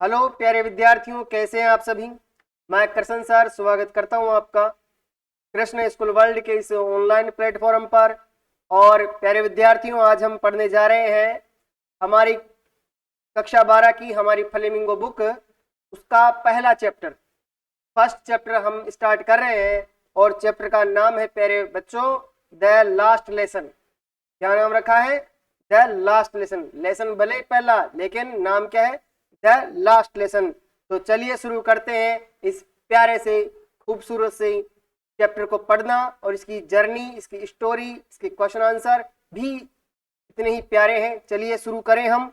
Hello प्यारे विद्यार्थियों, कैसे हैं आप सभी। मैं कृष्ण सर स्वागत करता हूं आपका कृष्ण स्कूल वर्ल्ड के इस ऑनलाइन प्लेटफॉर्म पर। और प्यारे विद्यार्थियों, आज हम पढ़ने जा रहे हैं हमारी कक्षा 12 की हमारी फ्लेमिंगो बुक, उसका पहला चैप्टर, फर्स्ट चैप्टर हम स्टार्ट कर रहे हैं। और चैप्टर का नाम है प्यारे बच्चों द लास्ट लेसन। क्या नाम रखा है? The last lesson. लेसन भले ही पहला, लेकिन नाम क्या है? The last lesson. तो चलिए शुरू करते हैं इस प्यारे से खूबसूरत से चैप्टर को पढ़ना। और इसकी जर्नी, इसकी स्टोरी, इसके क्वेश्चन आंसर भी इतने ही प्यारे हैं। चलिए शुरू करें हम।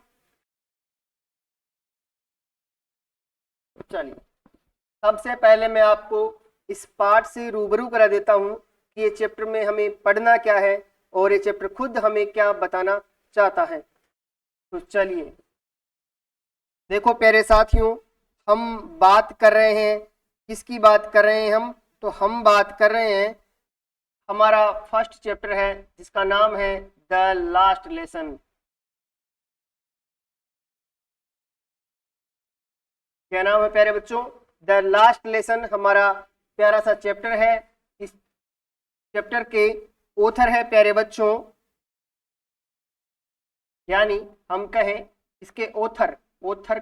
चलिए, सबसे पहले मैं आपको इस पार्ट से रूबरू करा देता हूं कि ये चैप्टर में हमें पढ़ना क्या है और ये चैप्टर खुद हमें क्या बताना चाहता है। तो चलिए, देखो प्यारे साथियों, हम बात कर रहे हैं, किसकी बात कर रहे हैं हम? तो हम बात कर रहे हैं, हमारा फर्स्ट चैप्टर है जिसका नाम है द लास्ट लेसन। क्या नाम है प्यारे बच्चों? द लास्ट लेसन हमारा प्यारा सा चैप्टर है। इस चैप्टर के ऑथर है प्यारे बच्चों, यानी हम कहें इसके ऑथर ऑथर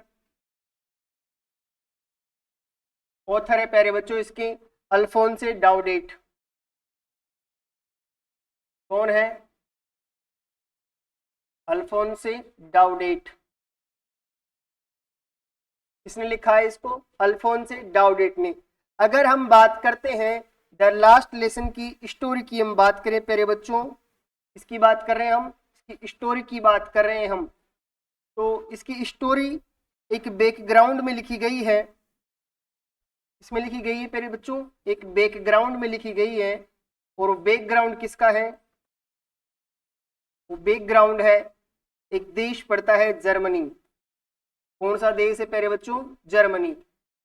ऑथर है प्यारे बच्चों इसके अल्फोंसे डाउडेट। कौन है? अल्फोंसे डाउडेट। किसने लिखा है इसको? अल्फोंसे डाउडेट ने। अगर हम बात करते हैं द लास्ट लेसन की स्टोरी की, हम बात करें प्यारे बच्चों, इसकी बात कर रहे हैं हम, इसकी स्टोरी की बात कर रहे हैं हम। तो इसकी स्टोरी एक बैकग्राउंड में लिखी गई है। इसमें लिखी गई है प्यारे बच्चों, एक बैकग्राउंड में लिखी गई है। और वो बैकग्राउंड किसका है? वो बैकग्राउंड है, एक देश पड़ता है जर्मनी। कौन सा देश है प्यारे बच्चों? जर्मनी।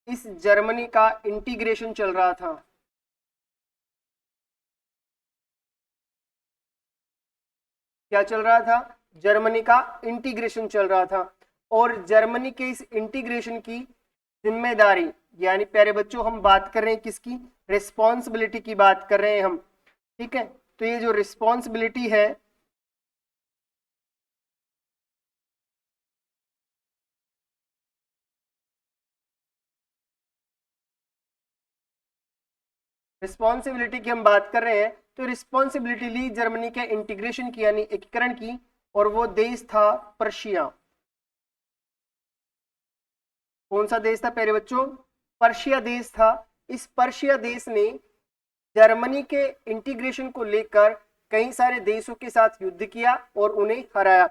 इस जर्मनी का इंटीग्रेशन चल रहा था। क्या चल रहा था? जर्मनी का इंटीग्रेशन चल रहा था। और जर्मनी के इस इंटीग्रेशन की जिम्मेदारी, यानी प्यारे बच्चों हम बात कर रहे हैं किसकी? रिस्पॉन्सिबिलिटी की बात कर रहे हैं हम। ठीक है, तो ये जो रिस्पॉन्सिबिलिटी है, रिस्पॉन्सिबिलिटी की हम बात कर रहे हैं, तो रिस्पॉन्सिबिलिटी ली जर्मनी के इंटीग्रेशन की, यानी एकीकरण की। और वो देश था पर्शिया। कौन सा देश था प्यारे बच्चों? पर्शिया देश था। इस पर्शिया देश ने जर्मनी के इंटीग्रेशन को लेकर कई सारे देशों के साथ युद्ध किया और उन्हें हराया।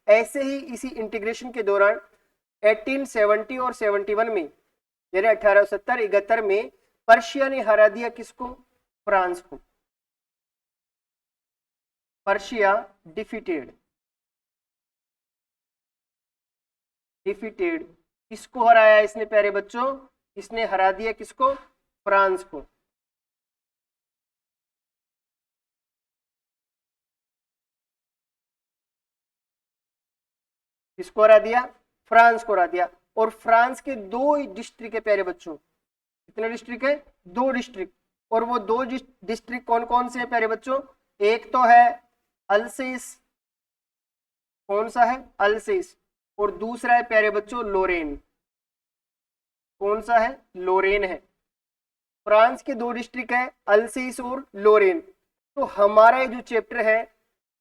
ऐसे ही इसी इंटीग्रेशन के दौरान 1870 और 71 में, यानी 1870-71 में पर्शिया ने हरा दिया किसको? फ्रांस को। Persia defeated. डिफीटेड। किसको हराया इसने प्यारे बच्चों? इसने हरा दिया किसको? फ्रांस को। किसको हरा दिया? फ्रांस को हरा दिया। और फ्रांस के दो डिस्ट्रिक्ट है प्यारे बच्चों। कितने डिस्ट्रिक्ट है? दो डिस्ट्रिक्ट। और वो दो डिस्ट्रिक्ट कौन कौन से हैं प्यारे बच्चों? एक तो है अल्सेस। कौन सा है? अल्सेस। और दूसरा है प्यारे बच्चों लोरेन। कौन सा है? लोरेन है। फ्रांस के दो डिस्ट्रिक्ट है, अल्सेस और लोरेन। तो हमारा ये जो चैप्टर है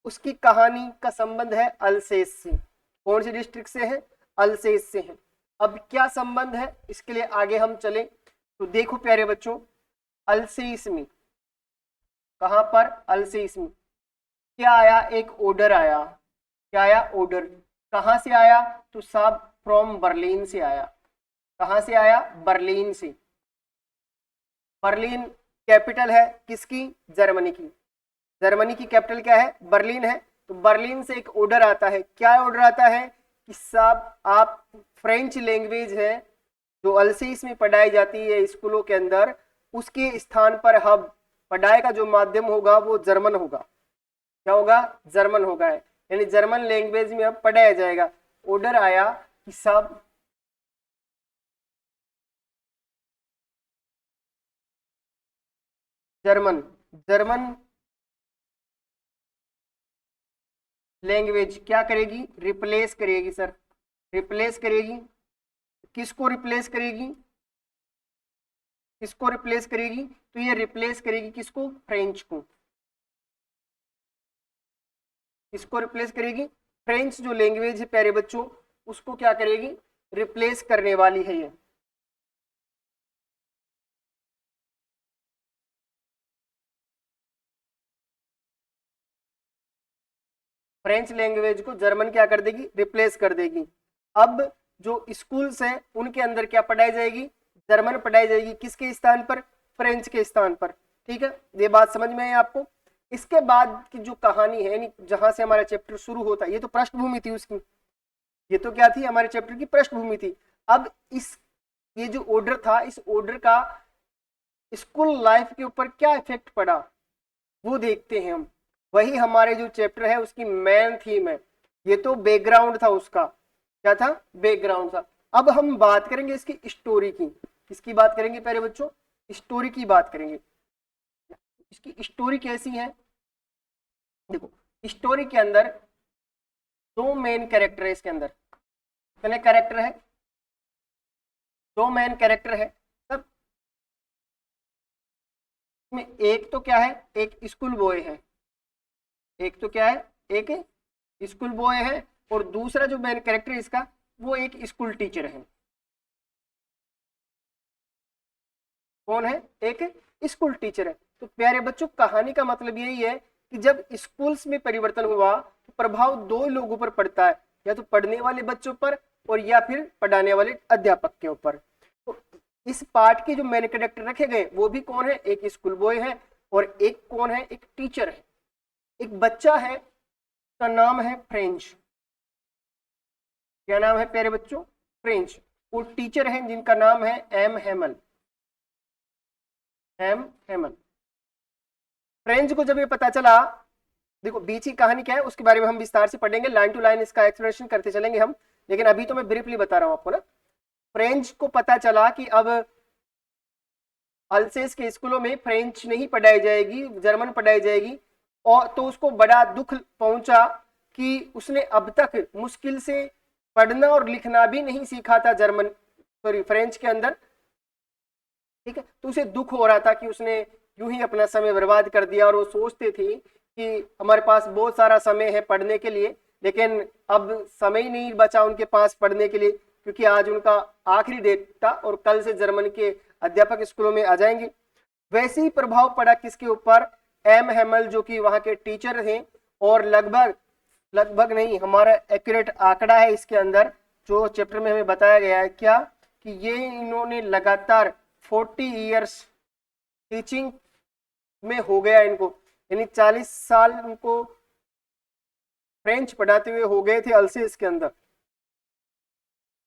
उसकी कहानी का संबंध है अल्सेस से। कौन से डिस्ट्रिक्ट से है? अल्सेस से है। अब क्या संबंध है, इसके लिए आगे हम चले। तो देखो प्यारे बच्चों, अल्सेस में, कहां पर? अल्सेस में क्या आया? एक ऑर्डर आया। क्या आया? ऑर्डर। कहां से आया? तो साहब फ्रॉम बर्लिन से आया। कहां से आया? बर्लिन से। बर्लिन कैपिटल है किसकी? जर्मनी की। जर्मनी की कैपिटल क्या है? बर्लिन है। तो बर्लिन से एक ऑर्डर आता है। क्या ऑर्डर आता है? कि साहब आप फ्रेंच लैंग्वेज है जो अल्सेस में पढ़ाई जाती है स्कूलों के अंदर, उसके स्थान पर अब पढ़ाई का जो माध्यम होगा वो जर्मन होगा। क्या होगा? जर्मन होगा। यानी जर्मन लैंग्वेज में अब पढ़ाया जाएगा। ऑर्डर आया कि सब जर्मन, जर्मन लैंग्वेज क्या करेगी, रिप्लेस करेगी सर, रिप्लेस करेगी। किसको रिप्लेस करेगी, किसको रिप्लेस करेगी, तो ये रिप्लेस करेगी किसको, फ्रेंच को। किसको रिप्लेस करेगी, फ्रेंच जो लैंग्वेज है प्यारे बच्चों, उसको क्या करेगी, रिप्लेस करने वाली है ये। फ्रेंच लैंग्वेज को जर्मन क्या कर देगी, रिप्लेस कर देगी। अब जो स्कूल्स हैं उनके अंदर क्या पढ़ाई जाएगी, जर्मन पढ़ाई जाएगी, किसके स्थान पर, फ्रेंच के स्थान पर। ठीक है, ये बात समझ में आई आपको। इसके बाद की जो कहानी है, यानी जहां से हमारा चैप्टर शुरू होता है, ये तो पृष्ठभूमि थी उसकी, ये तो क्या थी, हमारे चैप्टर की पृष्ठभूमि थी। अब इस ये जो ऑर्डर था, इस ऑर्डर का स्कूल लाइफ के ऊपर क्या इफेक्ट पड़ा वो देखते हैं हम। वही हमारे जो चैप्टर है उसकी मेन थीम है। ये तो बैकग्राउंड था उसका, क्या था, बैकग्राउंड था। अब हम बात करेंगे इसकी स्टोरी की। किसकी बात करेंगे प्यारे बच्चों, स्टोरी की बात करेंगे। इसकी स्टोरी कैसी है, देखो स्टोरी के अंदर दो मेन कैरेक्टर है, इसके अंदर कितने कैरेक्टर है, दो मेन कैरेक्टर है सब में। एक तो क्या है, एक स्कूल बॉय है, एक तो क्या है, एक स्कूल बॉय है, और दूसरा जो मेन कैरेक्टर है इसका, वो एक स्कूल टीचर है। कौन है, एक स्कूल टीचर है। तो प्यारे बच्चों कहानी का मतलब यही है कि जब स्कूल्स में परिवर्तन हुआ तो प्रभाव दो लोगों पर पड़ता है, या तो पढ़ने वाले बच्चों पर और या फिर पढ़ाने वाले अध्यापक के ऊपर। तो इस पार्ट के जो मेन कैरेक्टर रखे गए वो भी कौन है, एक स्कूल बॉय है और एक कौन है, एक टीचर है। एक बच्चा है, का नाम है फ्रेंच। क्या नाम है प्यारे बच्चों, फ्रेंच। वो टीचर है जिनका नाम है M Hemal, M Hamel. French को जब ये पता चला, देखो बीच की कहानी क्या है उसके बारे में हम विस्तार से पढ़ेंगे, लाइन टू लाइन इसका एक्सप्लेनेशन करते चलेंगे हम, लेकिन अभी तो मैं ब्रीफली बता रहा हूं आपको ना। फ्रेंच को पता चला कि अब अल्सेस के स्कूलों में फ्रेंच नहीं पढ़ाई जाएगी, जर्मन पढ़ाई जाएगी, और तो उसको बड़ा दुख पहुंचा कि उसने अब तक मुश्किल से पढ़ना और लिखना भी नहीं सीखा था जर्मन, सॉरी फ्रेंच के अंदर। ठीक है, तो उसे दुख हो रहा था कि उसने यूं ही अपना समय बर्बाद कर दिया, और वो सोचते थे कि हमारे पास बहुत सारा समय है पढ़ने के लिए, लेकिन अब समय ही नहीं बचा उनके पास पढ़ने के लिए, क्योंकि आज उनका आखिरी डेट था और कल से जर्मन के अध्यापक स्कूलों में आ जाएंगे। वैसे ही प्रभाव पड़ा किसके ऊपर, एम हेमल जो कि वहां के टीचर हैं, और लगभग लगभग नहीं, हमारा एक्यूरेट आंकड़ा है इसके अंदर जो चैप्टर में हमें बताया गया है, क्या कि ये इन्होंने लगातार 40 ईयर्स टीचिंग में हो गया इनको, यानी 40 साल उनको फ्रेंच पढ़ाते हुए हो गए थे अल्सेस के अंदर,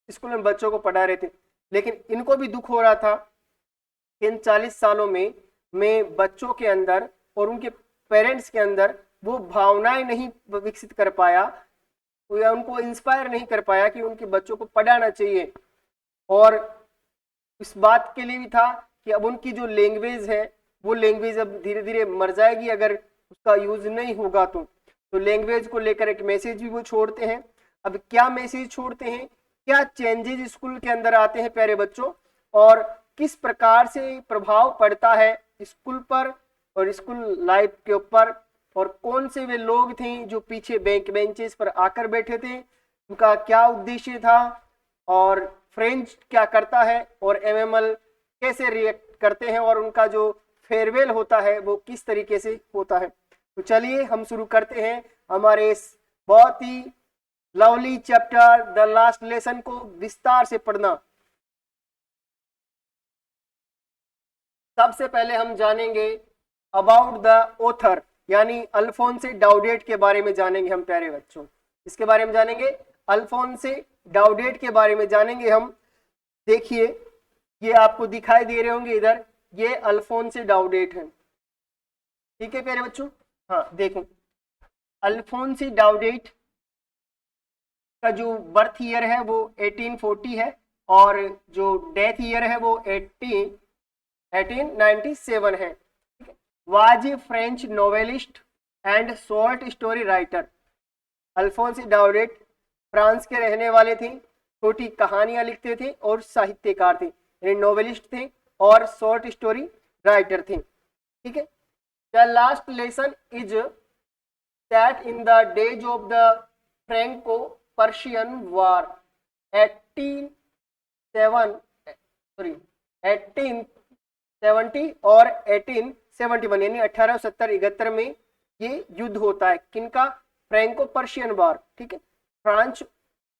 स्कूल में बच्चों को पढ़ा रहे थे। लेकिन इनको भी दुख हो रहा था कि इन 40 सालों में बच्चों के अंदर और उनके पेरेंट्स के अंदर वो भावनाएं नहीं विकसित कर पाया, या उनको इंस्पायर नहीं कर पाया कि उनके बच्चों को पढ़ाना चाहिए। और इस बात के लिए भी था कि अब उनकी जो लैंग्वेज है वो लैंग्वेज अब धीरे धीरे मर जाएगी अगर उसका यूज नहीं होगा तो लैंग्वेज को लेकर एक मैसेज भी वो छोड़ते हैं। अब क्या मैसेज छोड़ते हैं, क्या चेंजेस स्कूल के अंदर आते हैं प्यारे बच्चों, और किस प्रकार से प्रभाव पड़ता है स्कूल पर और स्कूल लाइफ के ऊपर, और कौन से वे लोग थे जो पीछे बेंचेस पर आकर बैठे थे, उनका क्या उद्देश्य था, और फ्रेंच क्या करता है, और एमएमएल कैसे रिएक्ट करते हैं, और उनका जो फेयरवेल होता है वो किस तरीके से होता है। तो चलिए हम शुरू करते हैं हमारे इस बहुत ही lovely chapter the last lesson को विस्तार से पढ़ना। सबसे पहले हम जानेंगे अबाउट द ऑथर, यानी अल्फोंसे डाउडेट के बारे में जानेंगे हम प्यारे बच्चों। इसके बारे में जानेंगे, अल्फोंसे डाउडेट के बारे में जानेंगे हम। देखिए ये आपको दिखाई दे रहे होंगे इधर, ये अल्फोंसे डाउडेट है। ठीक है प्यारे बच्चों, हाँ देखो अल्फोंसे डाउडेट का जो बर्थ ईयर है वो 1840 है, और जो डेथ ईयर है वो 1897 है। was a French novelist and short story writer. Alphonse Daudet France के रहने वाले थे, छोटी कहानियां लिखते थे और साहित्यकार थे, यानी नोवेलिस्ट थे और शॉर्ट स्टोरी राइटर थे। ठीक है। The last lesson is that in the days of the Franco Persian war 1870 और 1871 यानी 1870-71 में ये युद्ध होता है। किनका? फ्रैंको पर्शियन वार। ठीक है।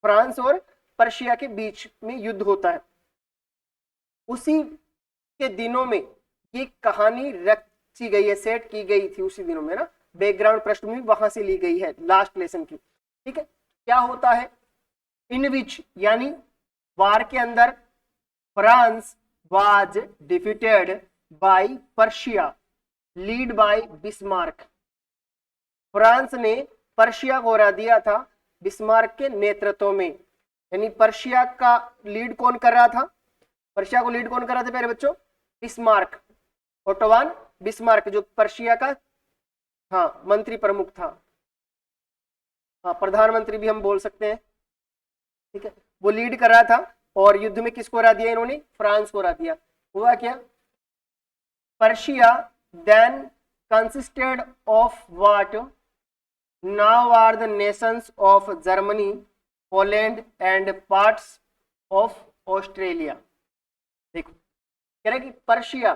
फ्रांस और पर्शिया के बीच में युद्ध होता है। उसी के दिनों में ये कहानी रची गई है, सेट की गई थी उसी दिनों में ना, बैकग्राउंड पृष्ठभूमि वहां से ली गई है लास्ट लेसन की। ठीक है। क्या होता है? इन विच यानी वार के अंदर France was defeated by Persia lead by Bismarck. France ने पर्शिया को हरा दिया था बिस्मार्क के नेतृत्व में। यानी पर्शिया का लीड कौन कर रहा था? पर्शिया को लीड कौन कर रहा था प्यारे बच्चों? बिस्मार्क, ओटोवान बिस्मार्क, जो पर्शिया का मंत्री प्रमुख था, प्रधानमंत्री भी हम बोल सकते हैं। ठीक है। वो लीड कर रहा था और युद्ध में किसको हरा दिया इन्होंने? फ्रांस को हरा दिया। हुआ क्या? Persia then consisted of what now are the nations of Germany, Poland and parts of Australia। देखो कह रहा है कि पर्शिया,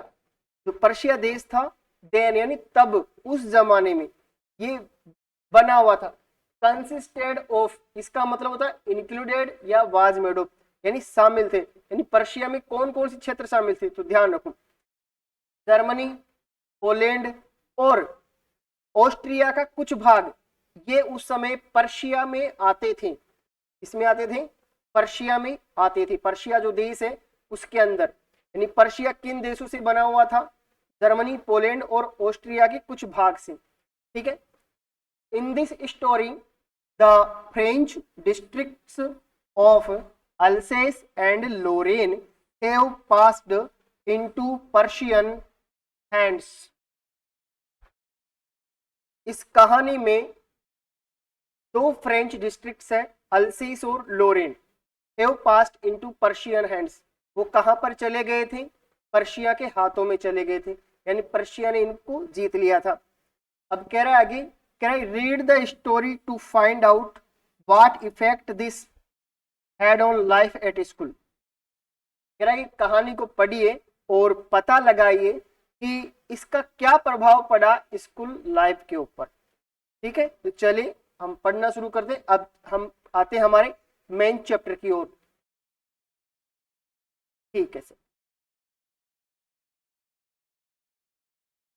जो पर्शिया देश था देन यानी तब, उस जमाने में ये बना हुआ था। कंसिस्टेड ऑफ, इसका मतलब होता है इंक्लूडेड या वाज मेड ऑफ, यानी शामिल थे। यानी पर्शिया में कौन कौन से क्षेत्र शामिल थे? तो ध्यान रखो, जर्मनी, पोलैंड और ऑस्ट्रिया का कुछ भाग, ये उस समय पर्शिया में आते थे। इसमें आते थे, पर्शिया में आते थे। पर्शिया जो देश है उसके अंदर, यानी पर्शिया किन देशों से बना हुआ था? जर्मनी, पोलैंड और ऑस्ट्रिया के कुछ भाग से। ठीक है। In this story the French districts of Alsace and Lorraine have passed into Persian hands. इस कहानी में दो फ्रेंच डिस्ट्रिक्ट्स है, अल्सेस और Lorraine, have passed into Persian hands. वो कहां पर चले गए थे? पर्शिया के हाथों में चले गए थे, यानी पर्शिया ने इनको जीत लिया था। अब कह रहा है आगे, कह रहा है read the story to find out what effect this had on life at school. कह रहा है कि कहानी को पढ़िए और पता लगाइए कि इसका क्या प्रभाव पड़ा स्कूल लाइफ के ऊपर। ठीक है। तो चलिए हम पढ़ना शुरू कर दें। अब हम आते हैं हमारे मेन चैप्टर की ओर। ठीक है सर।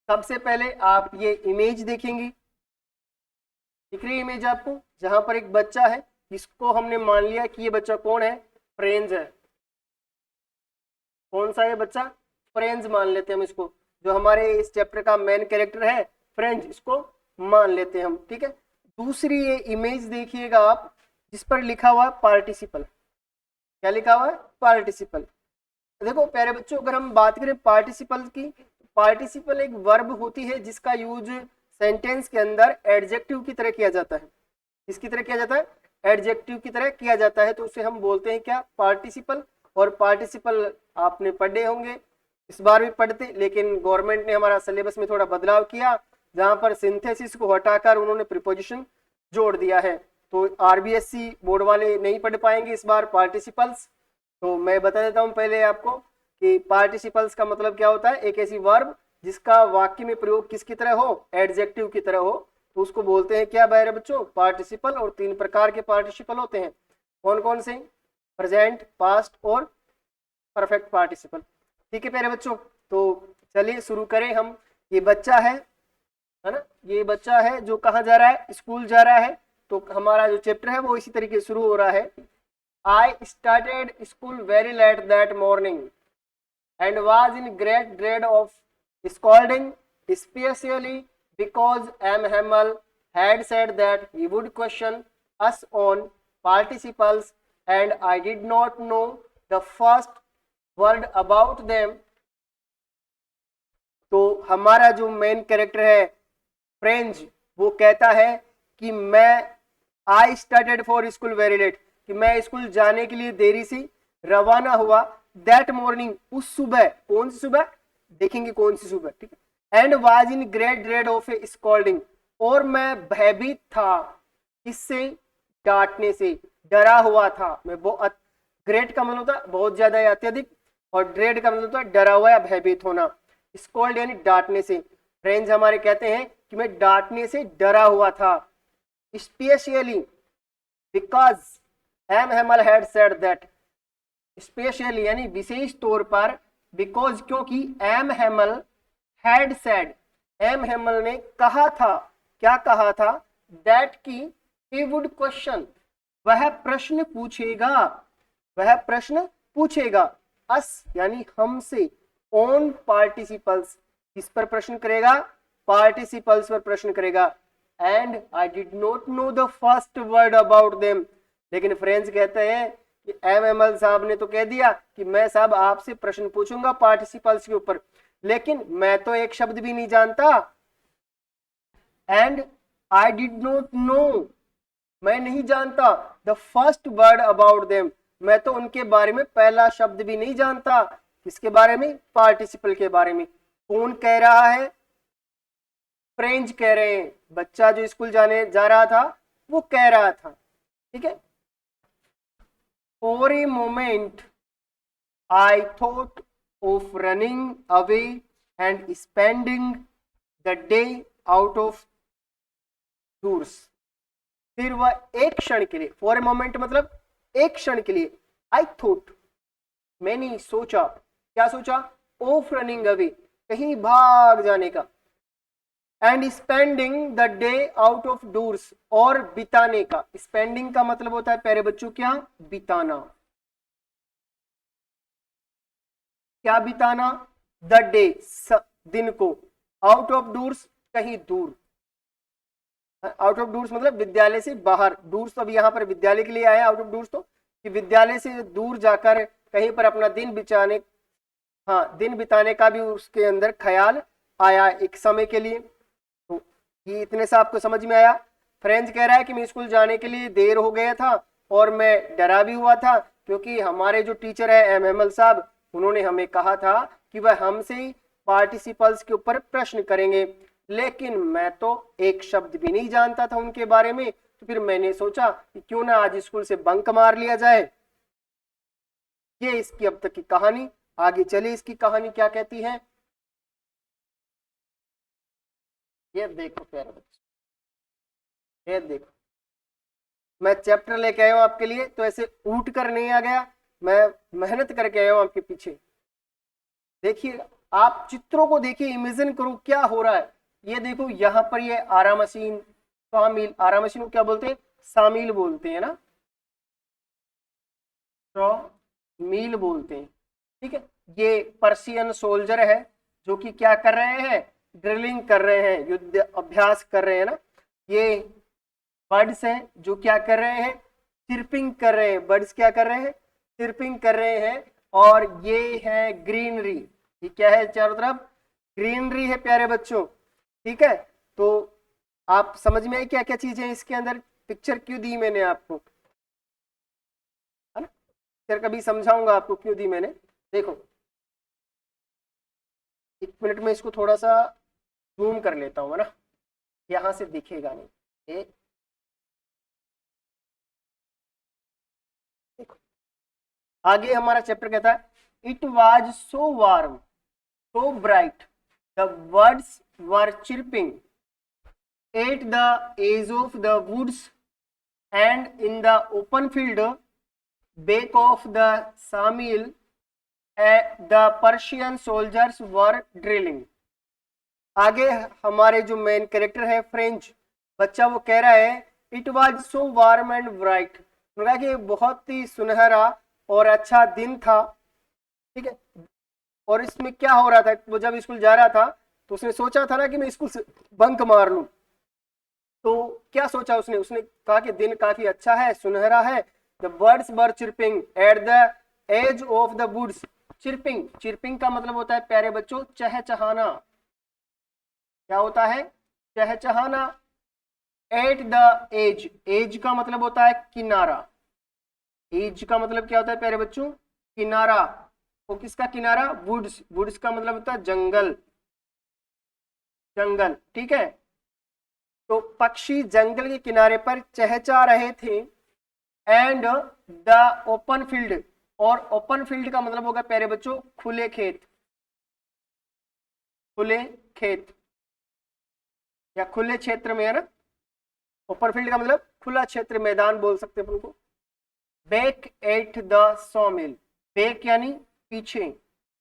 सबसे पहले आप ये इमेज देखेंगे, दिख रही है इमेज आपको, जहां पर एक बच्चा है, इसको हमने मान लिया कि ये बच्चा कौन है? फ्रेंज है। कौन सा ये बच्चा? फ्रेंज मान लेते हैं हम इसको, जो हमारे इस चैप्टर का मेन कैरेक्टर है फ्रेंज, इसको मान लेते हैं हम। ठीक है। दूसरी ये इमेज देखिएगा आप, जिस पर लिखा हुआ है पार्टिसिपल। क्या लिखा हुआ है? पार्टिसिपल। देखो प्यारे बच्चों, अगर हम बात करें पार्टिसिपल की, पार्टिसिपल एक वर्ब होती है जिसका यूज सेंटेंस के अंदर एडजेक्टिव की तरह किया जाता है। किसकी तरह किया जाता है? एडजेक्टिव की तरह किया जाता है। तो उसे हम बोलते हैं क्या? पार्टिसिपल। और पार्टिसिपल आपने पढ़े होंगे, इस बार भी पढ़ते, लेकिन गवर्नमेंट ने हमारा सिलेबस में थोड़ा बदलाव किया, जहां पर सिंथेसिस को हटाकर उन्होंने प्रीपोजिशन जोड़ दिया है। तो आरबीएससी बोर्ड वाले नहीं पढ़ पाएंगे इस बार पार्टिसिपल्स। तो मैं बता देता हूं पहले आपको कि पार्टिसिपल्स का मतलब क्या होता है। एक ऐसी वर्ब जिसका वाक्य में प्रयोग किसकी तरह हो? एडजेक्टिव की तरह हो, तो उसको बोलते हैं क्या प्यारे बच्चों? पार्टिसिपल। और तीन प्रकार के पार्टिसिपल होते हैं। कौन कौन से? प्रेजेंट, पास्ट और परफेक्ट पार्टिसिपल। ठीक है प्यारे बच्चों, तो चलिए शुरू करें हम। ये बच्चा है ना, ये बच्चा है जो कहाँ जा रहा है? स्कूल जा रहा है। तो हमारा जो चैप्टर है वो इसी तरीके से शुरू हो रहा है। I started school very late that morning and was in great dread of scolding, especially because M. Hamel had said that he would question us on participles and I did not know the first word about them. तो हमारा जो main character है French, वो कहता है कि I started for school very late, कि मैं स्कूल जाने के लिए देरी से रवाना हुआ। दैट मॉर्निंग, उस सुबह, कौन सी सुबह, देखेंगे कौन सी सुबह, ठीक है। And was in great dread of A scolding, और मैं भयभीत था, इससे, डांटने से, डरा हुआ था मैं। बहुत, ग्रेट का मतलब होता बहुत ज्यादा या अत्यधिक, और ड्रेड का मतलब होता है डरा हुआ या भयभीत होना। स्कॉल्ड यानी डांटने से। फ्रेंड्स हमारे कहते हैं कि मैं डांटने से डरा हुआ था। Especially because M Hamel had said that, especially यानी विशेष तौर पर, बिकॉज क्योंकि M Hamel had said, M Hamel ने कहा था, क्या कहा था, दैट की ही वुड क्वेश्चन, वह प्रश्न पूछेगा, वह प्रश्न पूछेगा, अस यानी हमसे, ऑन पार्टिसिपल्स, किस पर प्रश्न करेगा, पार्टिसिपल्स पर प्रश्न करेगा। And I did not know the first word about them, लेकिन फ्रेंड्स कहते हैं कि एम एमएल साहब ने तो कह दिया कि मैं साहब आपसे प्रश्न पूछूंगा पार्टिसिपल्स के ऊपर, लेकिन मैं तो एक शब्द भी नहीं जानता। And I did not know, मैं नहीं जानता, the first word about them, मैं तो उनके बारे में पहला शब्द भी नहीं जानता। किसके बारे में, पार्टिसिपल के बारे में। कौन कह रहा है, फ्रेंच कह रहे हैं, बच्चा जो स्कूल जा रहा था वो कह रहा था, ठीक है। For a moment I thought of running away and spending the day out of doors, फिर वह एक क्षण के लिए, फॉर ए मोमेंट मतलब एक क्षण के लिए, आई थॉट, मैंने सोचा, क्या सोचा, ऑफ रनिंग अवे, कहीं भाग जाने का, and spending the day out of doors, और बिताने का। स्पेंडिंग का मतलब होता है प्यारे बच्चों क्या, बिताना, क्या बिताना, द डे, दिन को, आउट ऑफ डोर्स कहीं दूर, आउट ऑफ डोर्स मतलब विद्यालय से बाहर, डोर्स तो अभी यहाँ पर विद्यालय के लिए आया, आउट ऑफ डोर्स तो कि विद्यालय से दूर जाकर कहीं पर अपना दिन बिताने, हाँ दिन बिताने का भी उसके अंदर ख्याल आया एक समय के लिए। तो ये इतने से आपको समझ में आया। फ्रेंच कह रहा है कि मैं स्कूल जाने के लिए देर हो गया था और मैं डरा भी हुआ था, क्योंकि हमारे जो टीचर है एम हेमल साहब, उन्होंने हमें कहा था कि वह हमसे पार्टिसिपल्स के ऊपर प्रश्न करेंगे, लेकिन मैं तो एक शब्द भी नहीं जानता था उनके बारे में। तो फिर मैंने सोचा कि क्यों ना आज स्कूल से बंक मार लिया जाए। ये इसकी अब तक की कहानी। आगे चलिए इसकी कहानी क्या कहती है, ये देखो प्यारे बच्चे, ये देखो, मैं चैप्टर लेके आया हूं आपके लिए, तो ऐसे उठ कर नहीं आ गया, मैं मेहनत करके आया हूं आपके पीछे। देखिए, आप चित्रों को देखिए, इमेजिन करो क्या हो रहा है। ये देखो यहाँ पर ये आरा मशीन, शामिल, आरा मशीन को क्या बोलते हैं, शामिल बोलते हैं ना, शामिल बोलते हैं, ठीक है। ये पर्शियन सोल्जर है जो कि क्या कर रहे हैं, ड्रिलिंग कर रहे हैं, युद्ध अभ्यास कर रहे हैं ना। ये बर्ड्स हैं जो क्या कर रहे हैं, चिरपिंग कर रहे हैं, बर्ड्स क्या कर रहे हैं, चिरपिंग कर रहे हैं। और ये है ग्रीनरी, ये क्या है, चारों तरफ ग्रीनरी है प्यारे बच्चों, ठीक है। तो आप समझ में आई क्या क्या चीजें इसके अंदर, पिक्चर क्यों दी मैंने आपको, है ना, फिर कभी समझाऊंगा आपको क्यों दी मैंने। देखो, एक मिनट में इसको थोड़ा सा जूम कर लेता हूँ, है ना, यहां से दिखेगा नहीं। देखो, आगे हमारा चैप्टर कहता है, it was so warm so bright the birds were chirping at the edge of the woods and in the open field back of the sawmill the Persian soldiers were drilling। आगे हमारे जो main character है French बच्चा, वो कह रहा है it was so warm and bright, कहा कि बहुत ही सुनहरा और अच्छा दिन था, ठीक है। और इसमें क्या हो रहा था, वो जब स्कूल जा रहा था तो उसने सोचा था ना कि मैं स्कूल से बंक मार लूं। तो क्या सोचा उसने, उसने कहा कि दिन काफी अच्छा है, सुनहरा है। The birds were chirping at the edge of the woods. Chirping, chirping का मतलब होता है प्यारे बच्चों चहचहाना, क्या होता है? चहचहाना। एट द एज, एज का मतलब होता है किनारा। एज का मतलब क्या होता है प्यारे बच्चों? किनारा। वो किसका किनारा? वुड्स। वुड्स का मतलब होता है जंगल, जंगल, ठीक है। तो पक्षी जंगल के किनारे पर चहचहा रहे थे। एंड द ओपन फील्ड, और ओपन फील्ड का मतलब होगा प्यारे बच्चों खुले खेत, खुले खेत या खुले क्षेत्र में, है ना। ओपन फील्ड का मतलब खुला क्षेत्र, मैदान बोल सकते हैं अपन को। बैक एट द सॉमिल, बैक यानी पीछे,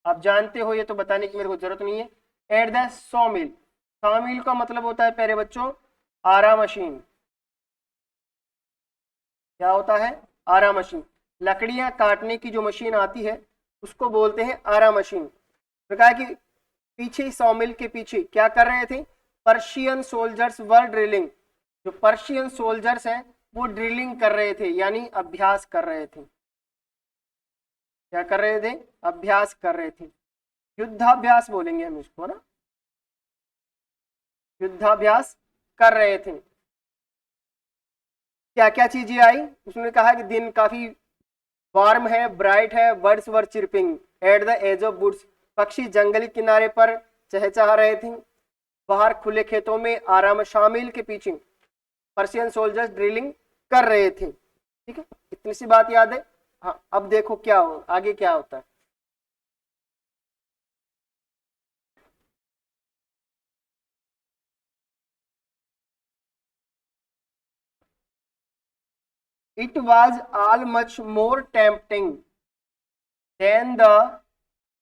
आप जानते हो ये तो बताने की मेरे को जरूरत नहीं है। एट द सॉमिल, सॉमिल का मतलब होता है प्यारे बच्चों आरा मशीन। क्या होता है? आरा मशीन। लकड़ियां काटने की जो मशीन आती है उसको बोलते हैं आरा मशीन। तो कहा कि पीछे सॉमिल के पीछे क्या कर रहे थे? पर्शियन सोल्जर्स वर ड्रिलिंग, जो पर्शियन सोल्जर्स हैं वो ड्रिलिंग कर रहे थे, यानी अभ्यास कर रहे थे। क्या कर रहे थे? अभ्यास कर रहे थे। युद्धाभ्यास बोलेंगे हम इसको, ना। युद्धाभ्यास कर रहे थे। क्या क्या चीजें आई उसने कहा कि दिन काफी वार्म है, ब्राइट है, birds were chirping at the edge of woods, पक्षी जंगली किनारे पर चहचहा रहे थे। बाहर खुले खेतों में आराम, शामिल के पीछे पर्शियन सोल्जर्स ड्रिलिंग कर रहे थे। ठीक है, इतनी सी बात याद है। हाँ, अब देखो क्या हो आगे, क्या होता है। It was all much more tempting than the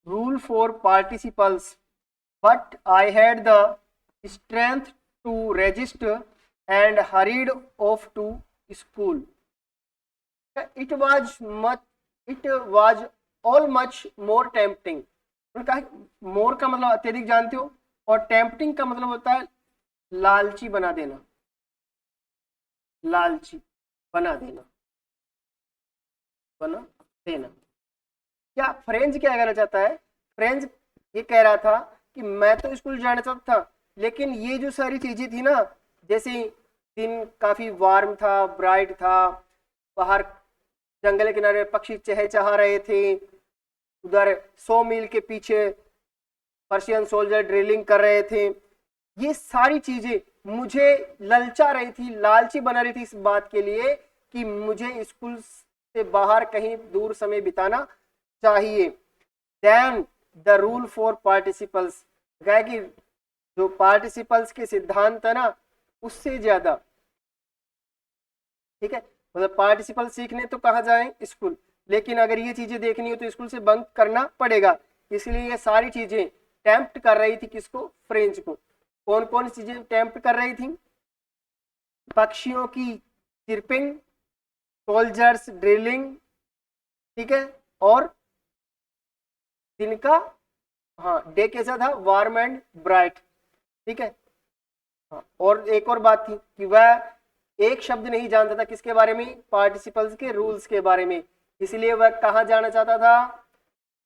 rule for participles, but I had the strength to resist and hurried off to school. It was much, it was all much more tempting. उन्होंने कहा मोर का मतलब अत्यधिक जानते हो, और tempting का मतलब होता है लालची बना देना, लालची बना देना, बना देना। क्या फ्रेंच क्या कहना चाहता है? फ्रेंच ये कह रहा था कि मैं तो स्कूल जाना चाहता था, लेकिन ये जो सारी चीजें थी ना, जैसे दिन काफी वार्म था, ब्राइट था, बाहर जंगल के किनारे पक्षी चहचहा रहे थे, उधर 100 मील के पीछे पर्शियन सोल्जर ड्रिलिंग कर रहे थे, ये सारी चीजें मुझे ललचा रही थी, लालची बना रही थी इस बात के लिए कि मुझे स्कूल से बाहर कहीं दूर समय बिताना चाहिए। Then the rule for participles, क्या कि जो पार्टिसिपल्स के सिद्धांत है ना, उससे ज्यादा, ठीक है, मतलब पार्टिसिपल सीखने तो कहाँ जाएं? स्कूल, लेकिन अगर ये चीजें देखनी हो तो स्कूल से बंक करना पड़ेगा। इसलिए ये सारी चीजें टेम्प्ट कर रही थी किसको? फ्रेंच को। कौन कौन सी चीजें टेम्प्ट कर रही थी? पक्षियों की चिरपिंग, सोल्जर्स ड्रिलिंग, ठीक है, और दिन का, हाँ, डे कैसा था? वार्म एंड ब्राइट, ठीक है। हाँ, और एक और बात थी कि वह एक शब्द नहीं जानता था किसके बारे में? पार्टिसिपल्स के रूल्स के बारे में। इसलिए वह कहाँ जाना चाहता था?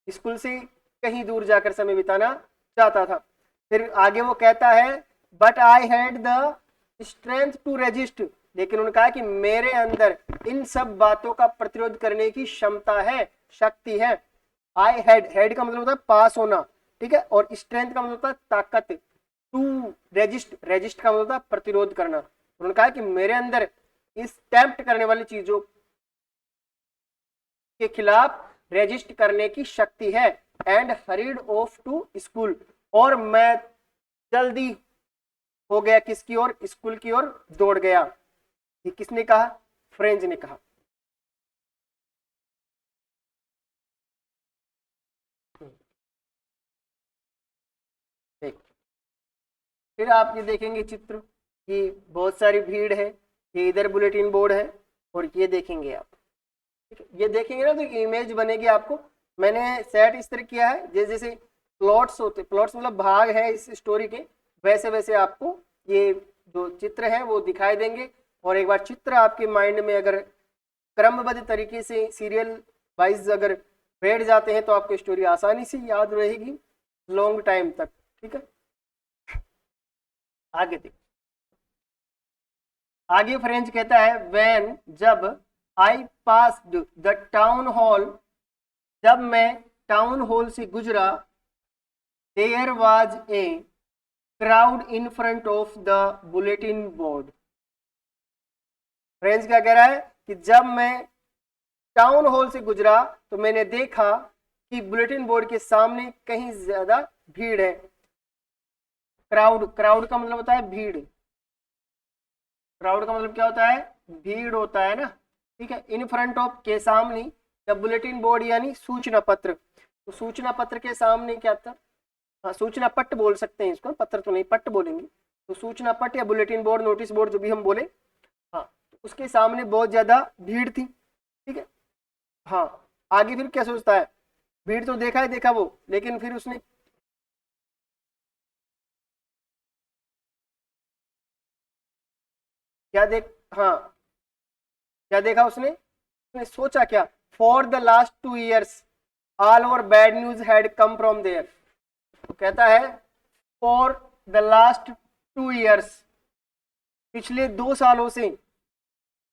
स्कूल से कहीं दूर जाकर समय बिताना चाहता था। फिर आगे वो कहता है but I had the strength to resist, लेकिन उन्होंने कहा कि मेरे अंदर इन सब बातों का प्रतिरोध करने की क्षमता है, शक्ति है। आई हैड, हैड का मतलब होता है पास होना, ठीक है, और स्ट्रेंथ का मतलब होता है ताकत। टू रेजिस्ट, रेजिस्ट का मतलब होता है प्रतिरोध करना। उन्होंने कहा कि मेरे अंदर इस टेम्प्ट करने वाली चीजों के खिलाफ रेजिस्ट करने की शक्ति है। And hurried off to school, और मैं जल्दी हो गया किसकी ओर? स्कूल की ओर दौड़ गया। ये किसने कहा? फ्रेंच ने कहा। देख, फिर आप ये देखेंगे चित्र कि बहुत सारी भीड़ है, ये इधर बुलेटिन बोर्ड है, और ये देखेंगे आप, ठीक है, ये देखेंगे ना तो इमेज बनेगी आपको। मैंने सेट इस तरह किया है जैसे जैसे प्लॉट्स होते, प्लॉट्स मतलब भाग है इस स्टोरी के, वैसे वैसे आपको ये जो चित्र है वो दिखाई देंगे। और एक बार चित्र आपके माइंड में अगर क्रमबद्ध तरीके से सीरियल वाइज अगर बैठ जाते हैं तो आपको स्टोरी आसानी से याद रहेगी लॉन्ग टाइम तक, ठीक है। आगे देखो, आगे फ्रेंच कहता है व्हेन, जब I passed the town hall, जब मैं टाउन हॉल से गुजरा, there was a crowd in front of the bulletin board. French क्या कह रहा है कि जब मैं टाउन हॉल से गुजरा तो मैंने देखा कि बुलेटिन बोर्ड के सामने कहीं ज्यादा भीड़ है। क्राउड, क्राउड का मतलब होता है भीड़, क्राउड का मतलब क्या होता है, भीड़ होता है ना, ठीक है। इन फ्रंट ऑफ के सामने, द बुलेटिन बोर्ड यानी सूचना पत्र, तो सूचना पत्र के सामने क्या था, हाँ सूचना पट्ट बोल सकते हैं इसको, पत्र तो नहीं पट्ट बोलेंगे, तो सूचना पट्ट या बुलेटिन बोर्ड, नोटिस बोर्ड जो भी हम बोले, हाँ तो उसके सामने बहुत ज्यादा भीड़ थी, ठीक है। हाँ आगे फिर क्या सोचता है, भीड़ तो देखा ही देखा वो, लेकिन फिर उसने क्या देख, हाँ क्या देखा उसने, उसने सोचा क्या, for the last 2 years all over bad news had come from there. तो कहता है फॉर द लास्ट 2 years, पिछले 2 सालों से,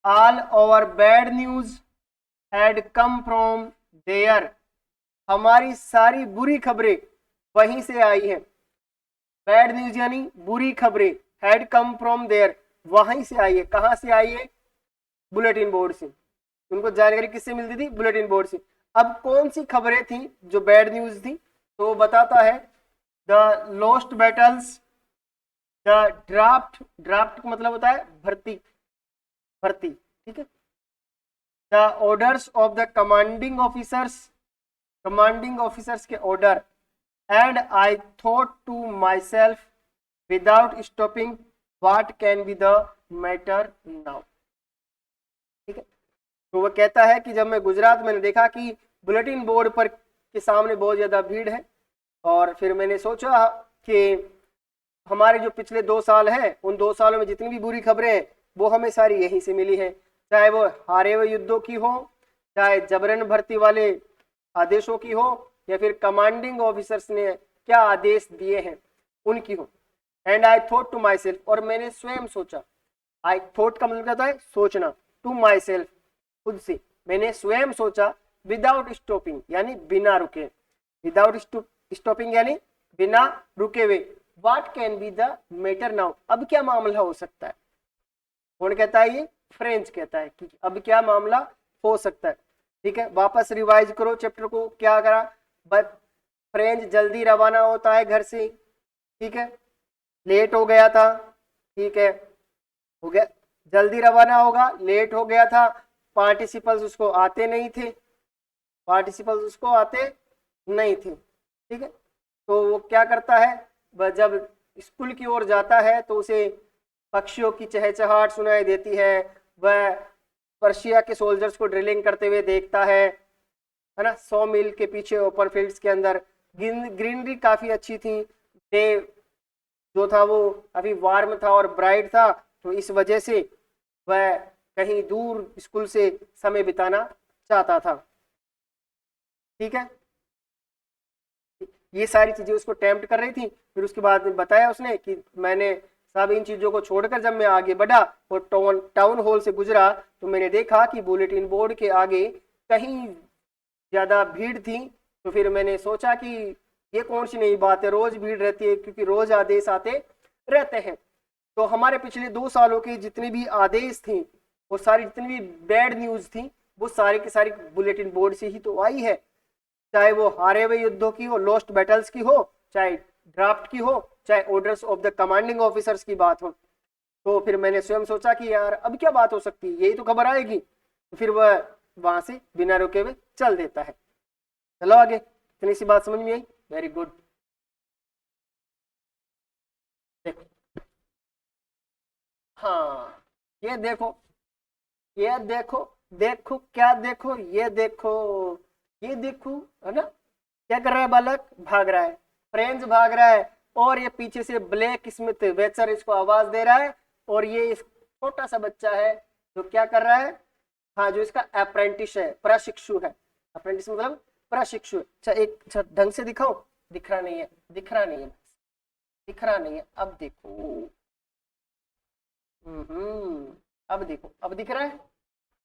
all over bad news had come from there, हमारी सारी बुरी खबरें वहीं से आई हैं। बैड न्यूज यानी बुरी खबरें, हैड कम फ्रॉम देयर वहीं से आई है, कहां से आई है, बुलेटिन बोर्ड से। उनको जानकारी किससे मिलती थी, बुलेटिन बोर्ड से। अब कौन सी खबरें थी जो बैड न्यूज थी, तो वो बताता है the lost battles, the draft, draft का मतलब होता है भर्ती, भर्ती, ठीक है। The orders of the commanding officers, commanding officers के order, and I thought to myself without stopping what can be the matter now, ठीक है। तो वह कहता है कि जब मैं गुजरात मैंने देखा कि बुलेटिन बोर्ड पर के सामने बहुत ज्यादा भीड़ है, और फिर मैंने सोचा कि हमारे जो पिछले 2 साल हैं उन 2 सालों में जितनी भी बुरी खबरें हैं वो हमें सारी यहीं से मिली है, चाहे वो हारे हुए युद्धों की हो, चाहे जबरन भर्ती वाले आदेशों की हो, या फिर कमांडिंग ऑफिसर्स ने क्या आदेश दिए हैं उनकी हो। And I thought to myself, और मैंने स्वयं सोचा, आई थॉट का मतलब क्या होता है, सोचना, टू माई सेल्फ खुद से, मैंने स्वयं सोचा, विदाउट स्टॉपिंग यानी बिना रुके, विदाउट स्टॉपिंग यानी बिना रुके हुए, what can be the matter now, अब क्या मामला हो सकता है। कौन कहता है, ये फ्रेंच कहता है कि अब क्या मामला हो सकता है, ठीक है। वापस रिवाइज करो चैप्टर को, क्या करा, बस फ्रेंच जल्दी रवाना होता है घर से, ठीक है, लेट हो गया था, ठीक है, हो गया, जल्दी रवाना होगा, लेट हो गया था, पार्टिसिपल्स उसको आते नहीं थे, पार्टिसिपल्स उसको आते नहीं थे, ठीक है। तो वो क्या करता है, वह जब स्कूल की ओर जाता है तो उसे पक्षियों की चहचहाट सुनाई देती है, वह पर्शिया के सोल्जर्स को ड्रिलिंग करते हुए देखता है ना, 100 मील के पीछे ओपन फील्ड्स के अंदर ग्रीनरी काफी अच्छी थी, डे जो था वो काफी वार्म था और ब्राइट था, तो इस वजह से वह कहीं दूर स्कूल से समय बिताना चाहता था, ठीक है। ये सारी चीजें उसको टेम्प्ट कर रही थी। फिर उसके बाद बताया उसने कि मैंने सब इन चीजों को छोड़कर जब मैं आगे बढ़ा और टाउन हॉल से गुजरा तो मैंने देखा कि बुलेटिन बोर्ड के आगे कहीं ज्यादा भीड़ थी, तो फिर मैंने सोचा कि ये कौन सी नई बात है, रोज भीड़ रहती है क्योंकि रोज आदेश आते रहते हैं। तो हमारे पिछले 2 सालों के जितने भी आदेश थे, वो सारी जितनी भी बैड न्यूज थी, वो सारी की सारी बुलेटिन बोर्ड से ही तो आई है, चाहे वो हारे हुए युद्धों की हो, लॉस्ट बैटल्स की हो, चाहे ड्राफ्ट की हो, चाहे orders of the commanding officers की बात हो। तो फिर मैंने स्वयं सोचा कि यार अब क्या बात हो सकती है, यही तो खबर आएगी, तो फिर वह वहां से बिना रुके हुए चल देता है। चलो आगे, इतनी सी बात समझ में आई, वेरी गुड। देखो, हाँ ये देखो, ये देखो, देखो क्या देखो, ये देखो, ये देखो, है ना, क्या कर रहा है बालक, भाग रहा है, फ्रेंच भाग रहा है, और ये पीछे से ब्लैक स्मिथ वेचर इसको आवाज दे रहा है, और ये छोटा सा बच्चा है जो क्या कर रहा है, हाँ जो इसका अप्रेंटिस है, प्रशिक्षु है, अप्रेंटिस मतलब प्रशिक्षु। अच्छा एक अच्छा ढंग से दिखाओ, दिख रहा नहीं है, दिख रहा नहीं है, दिख रहा नहीं है, अब देखो, अब देखो, अब दिख रहा है,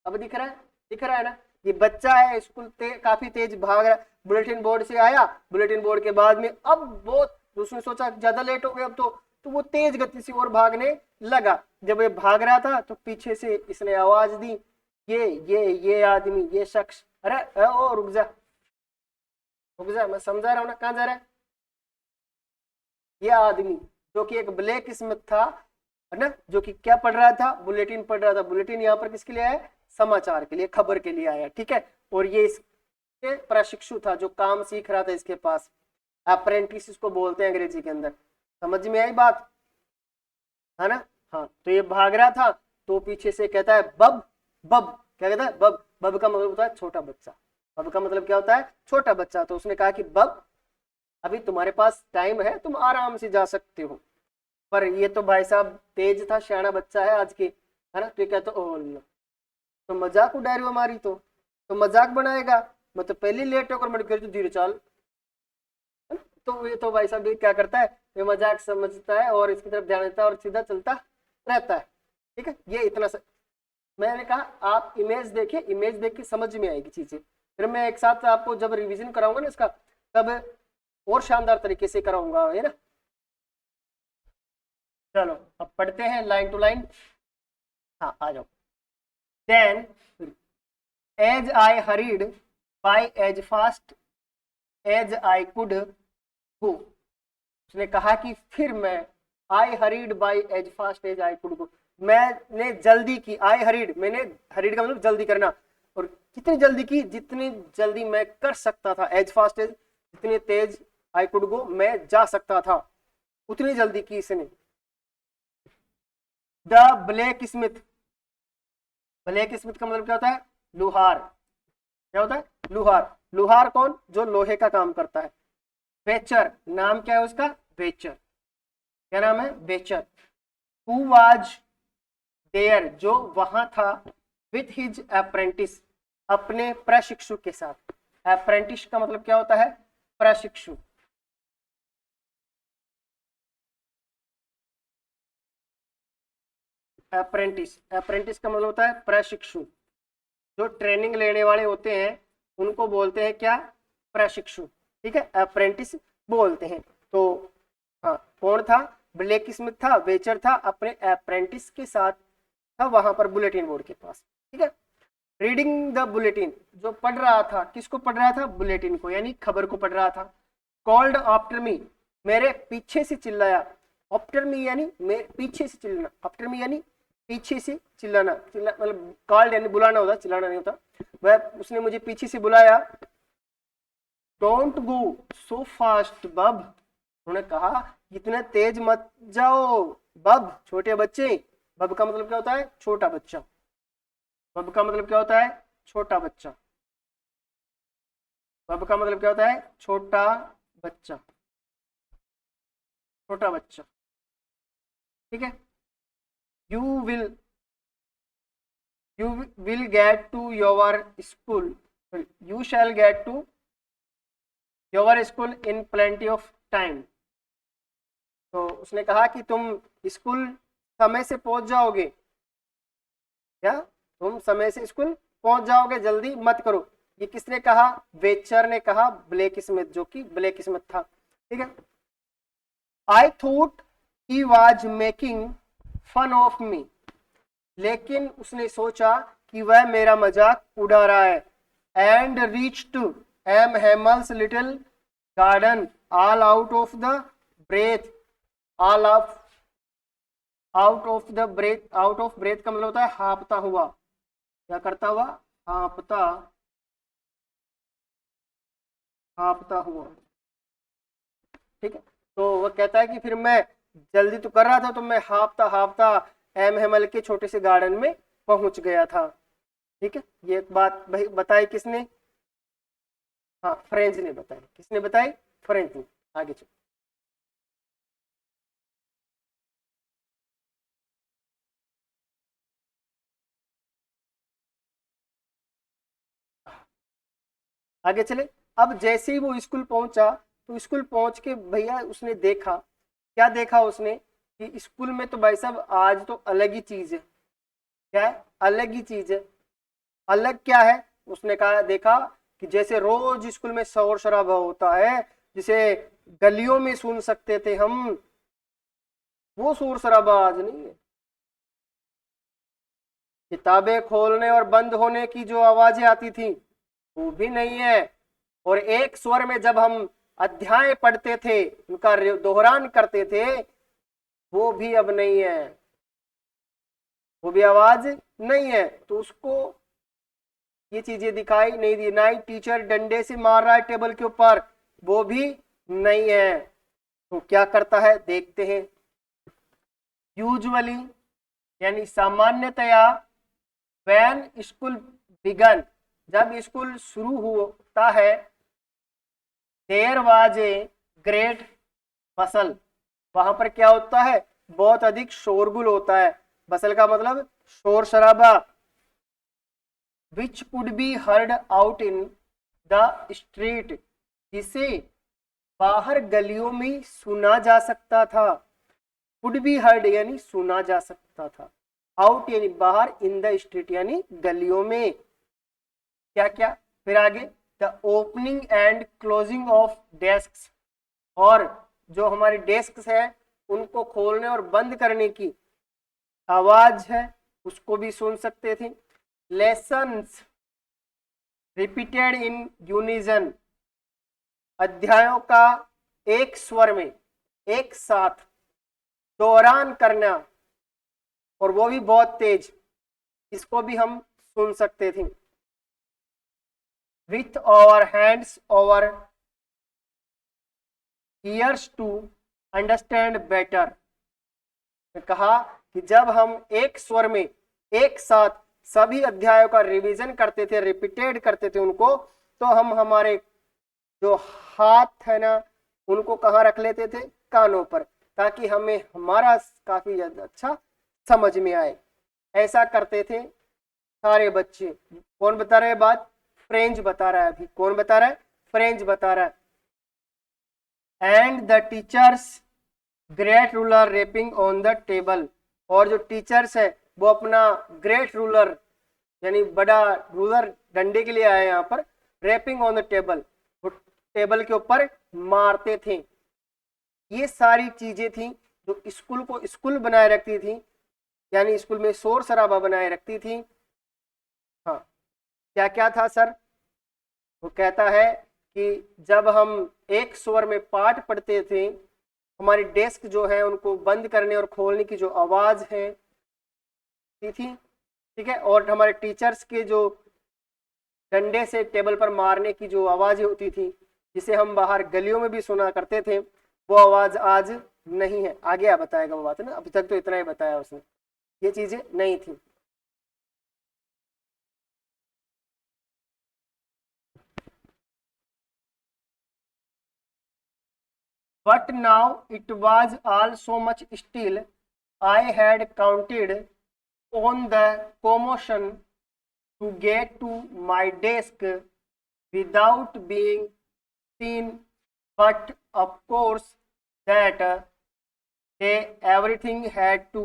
अब दिख रहा है, दिख रहा है ना। ये बच्चा है, स्कूल काफी तेज भाग रहा है, बुलेटिन बोर्ड से आया, बुलेटिन बोर्ड के बाद में अब वो उसने सोचा ज्यादा लेट हो गया अब तो वो तेज गति से और भागने लगा। जब ये भाग रहा था तो पीछे से इसने आवाज दी, ये आदमी, ये शख्स, अरे ओ रुक जा, रुक जा, मैं समझा रहा हूँ ना, कहाँ जा रहा है। ये आदमी जो कि एक ब्लैक स्मिथ था, है ना, जो कि क्या पढ़ रहा था, बुलेटिन पढ़ रहा था। बुलेटिन यहाँ पर किसके लिए आया, समाचार के लिए, खबर के लिए आया, ठीक है। और ये इसके प्रशिक्षु था जो काम सीख रहा था इसके पास, अप्रेंटिस इसको बोलते हैं अंग्रेजी के अंदर। समझ में आई बात, है ना। हाँ, तो ये भाग रहा था तो पीछे से कहता है बब, बब क्या कहता है, बब, बब का मतलब होता है छोटा बच्चा, बब का मतलब क्या होता है, छोटा बच्चा। तो उसने कहा कि बब अभी तुम्हारे पास टाइम है, तुम आराम से जा सकते हो। पर ये तो भाई साहब तेज था, सियाना बच्चा है आज के, है ना। तो ये कहता ओ लो, तो मजाक उड़ा रही हो हमारी, तो मजाक बनाएगा, मैं तो पहले लेट होकर मैंने कह धीरे चाल। तो ये तो भाई साहब ये क्या करता है, ये मजाक समझता है और इसकी तरफ ध्यान देता है और सीधा चलता रहता है, ठीक है। ये इतना मैंने कहा आप इमेज देखिए, इमेज देख के समझ में आएगी चीजें। फिर मैं एक साथ आपको जब रिवीजन कराऊंगा ना इसका, तब और शानदार तरीके से कराऊंगा, है ना। चलो अब पढ़ते हैं लाइन टू लाइन। हाँ आ जाओ। Then as I hurried by as fast as I could go, उसने कहा कि फिर मैं, I hurried by as fast as I could go, मैंने जल्दी की, आई हरीड, मैंने, हरीड का मतलब जल्दी करना, और कितनी जल्दी की, जितनी जल्दी मैं कर सकता था, एज फास्ट एज, जितनी तेज आई कुड गो, मैं जा सकता था, उतनी जल्दी की इसने। The black Smith, black Smith का मतलब क्या होता है, लोहार, क्या होता है, लोहार। लोहार कौन, जो लोहे का काम करता है। वेचर, नाम क्या है उसका, वेचर, क्या नाम है, वेचर। हु वाज देयर, जो वहां था, विथ हिज अप्रेंटिस, अपने प्रशिक्षु के साथ। अप्रेंटिस का मतलब क्या होता है, प्रशिक्षु। अप्रेंटिस, अप्रेंटिस का मतलब होता है प्रशिक्षु। जो ट्रेनिंग लेने वाले होते हैं उनको बोलते हैं क्या, प्रशिक्षु, ठीक है, अप्रेंटिस बोलते हैं। तो हाँ, कौन था, ब्लैक स्मिथ था, वेचर था, अपने अप्रेंटिस के साथ था वहां पर बुलेटिन बोर्ड के पास, ठीक है। रीडिंग द बुलेटिन, जो पढ़ रहा था, किसको पढ़ रहा था, बुलेटिन को, यानी खबर को पढ़ रहा था। कॉल्ड आफ्टर मी, मेरे पीछे से चिल्लाया, आफ्टर मी यानी पीछे से चिल्लाना, आफ्टर मी यानी पीछे से चिल्लाना, मतलब कॉल्ड यानी बुलाना होता, चिल्लाना नहीं होता। वह उसने मुझे पीछे से बुलाया। डोंट गो सो फास्ट बब, उन्होंने कहा इतने तेज मत जाओ बब, छोटे बच्चे। बब का मतलब क्या होता है, छोटा बच्चा। बब का मतलब क्या होता है, छोटा बच्चा। बब का मतलब क्या होता है, छोटा बच्चा, छोटा बच्चा, ठीक है। You will, you will get to your school, you shall get to your school in plenty of time, तो उसने कहा कि तुम स्कूल समय से पहुंच जाओगे, क्या तुम समय से स्कूल पहुंच जाओगे, जल्दी मत करो। ये किसने कहा, वेचर ने कहा ब्लैक स्मिथ, जो कि ब्लैक स्मिथ था, ठीक है। I thought he was making fun of me, लेकिन उसने सोचा कि वह मेरा मजाक उड़ा रहा है। And reach to M Hamel's little garden all out of the breath, all of, out of the breath, out of breath का मतलब होता है हाँपता हुआ, क्या करता हुआ, हाँपता, हाँपता हुआ, ठीक है। तो वह कहता है कि फिर मैं जल्दी तो कर रहा था, तो मैं हाँपता हाँपता एम हेमल के छोटे से गार्डन में पहुंच गया था, ठीक है। ये बात भाई बताई किसने, हाँ फ्रेंच ने बताई, किसने बताई, फ्रेंच ने। आगे चलो, आगे चले। अब जैसे ही वो स्कूल पहुंचा, तो स्कूल पहुंच के भैया उसने देखा, क्या देखा उसने, कि स्कूल में तो भाई साहब आज तो अलग ही चीज है। क्या है? अलग ही चीज है। अलग क्या है? उसने कहा, देखा कि जैसे रोज स्कूल में शोर शराबा होता है, जिसे गलियों में सुन सकते थे हम, वो शोर शराबा आज नहीं है। किताबें खोलने और बंद होने की जो आवाजें आती थी वो भी नहीं है। और एक स्वर में जब हम अध्याय पढ़ते थे, उनका दोहरान करते थे, वो भी अब नहीं है। वो भी आवाज नहीं है। तो उसको ये चीजें दिखाई नहीं दी। ना ही टीचर डंडे से मार रहा है टेबल के ऊपर, वो भी नहीं है। तो क्या करता है देखते हैं। यूजुअली यानी सामान्यतया, व्हेन स्कूल बिगन, जब स्कूल शुरू होता है, देयर वाज ए ग्रेट बसल, वहां पर क्या होता है? बहुत अधिक शोरगुल होता है। बसल का मतलब शोर शराबा। Which could be heard out in the street, जिसे बाहर गलियों में सुना जा सकता था। कुड बी हर्ड यानी सुना जा सकता था, आउट यानी बाहर, इन द स्ट्रीट यानी गलियों में। क्या क्या फिर आगे, the opening and closing of desk, और जो हमारे डेस्क है उनको खोलने और बंद करने की आवाज है, उसको भी सुन सकते थे। लेसन्स रिपीटेड इन यूनिजन, अध्यायों का एक स्वर में एक साथ दोहरान करना, और वो भी बहुत तेज, इसको भी हम सुन सकते थे। With our hands over ears to understand better, कहा कि जब हम एक स्वर में एक साथ सभी अध्यायों का रिवीजन करते थे, रिपीटेड करते थे उनको, तो हम हमारे जो हाथ है ना, उनको कहाँ रख लेते थे? कानों पर, ताकि हमें हमारा काफी ज्यादा अच्छा समझ में आए। ऐसा करते थे सारे बच्चे। कौन बता रहा है बात? फ्रेंच बता रहा है अभी। कौन बता रहा है? फ्रेंच बता रहा है। And the teachers great ruler rapping on the table, और जो टीचर्स है वो अपना ग्रेट रूलर यानी बड़ा रूलर डंडे के लिए आए यहाँ पर, रेपिंग ऑन द टेबल, वो टेबल के ऊपर मारते थे। ये सारी चीजें थी जो स्कूल को स्कूल बनाए रखती थी, यानी स्कूल में शोर शराबा बनाए रखती थी। हाँ, क्या क्या था सर? वो कहता है कि जब हम एक स्वर में पाठ पढ़ते थे, हमारी डेस्क जो है उनको बंद करने और खोलने की जो आवाज है थी, ठीक है, और हमारे टीचर्स के जो डंडे से टेबल पर मारने की जो आवाजें होती थी, जिसे हम बाहर गलियों में भी सुना करते थे, वो आवाज आज नहीं है। आगे आप बताएगा वो बात है ना, अभी तक तो इतना ही बताया उसने, ये चीजें नहीं थी। But now it was all so much still. I had counted on the commotion to get to my desk without being seen, but of course that day everything had to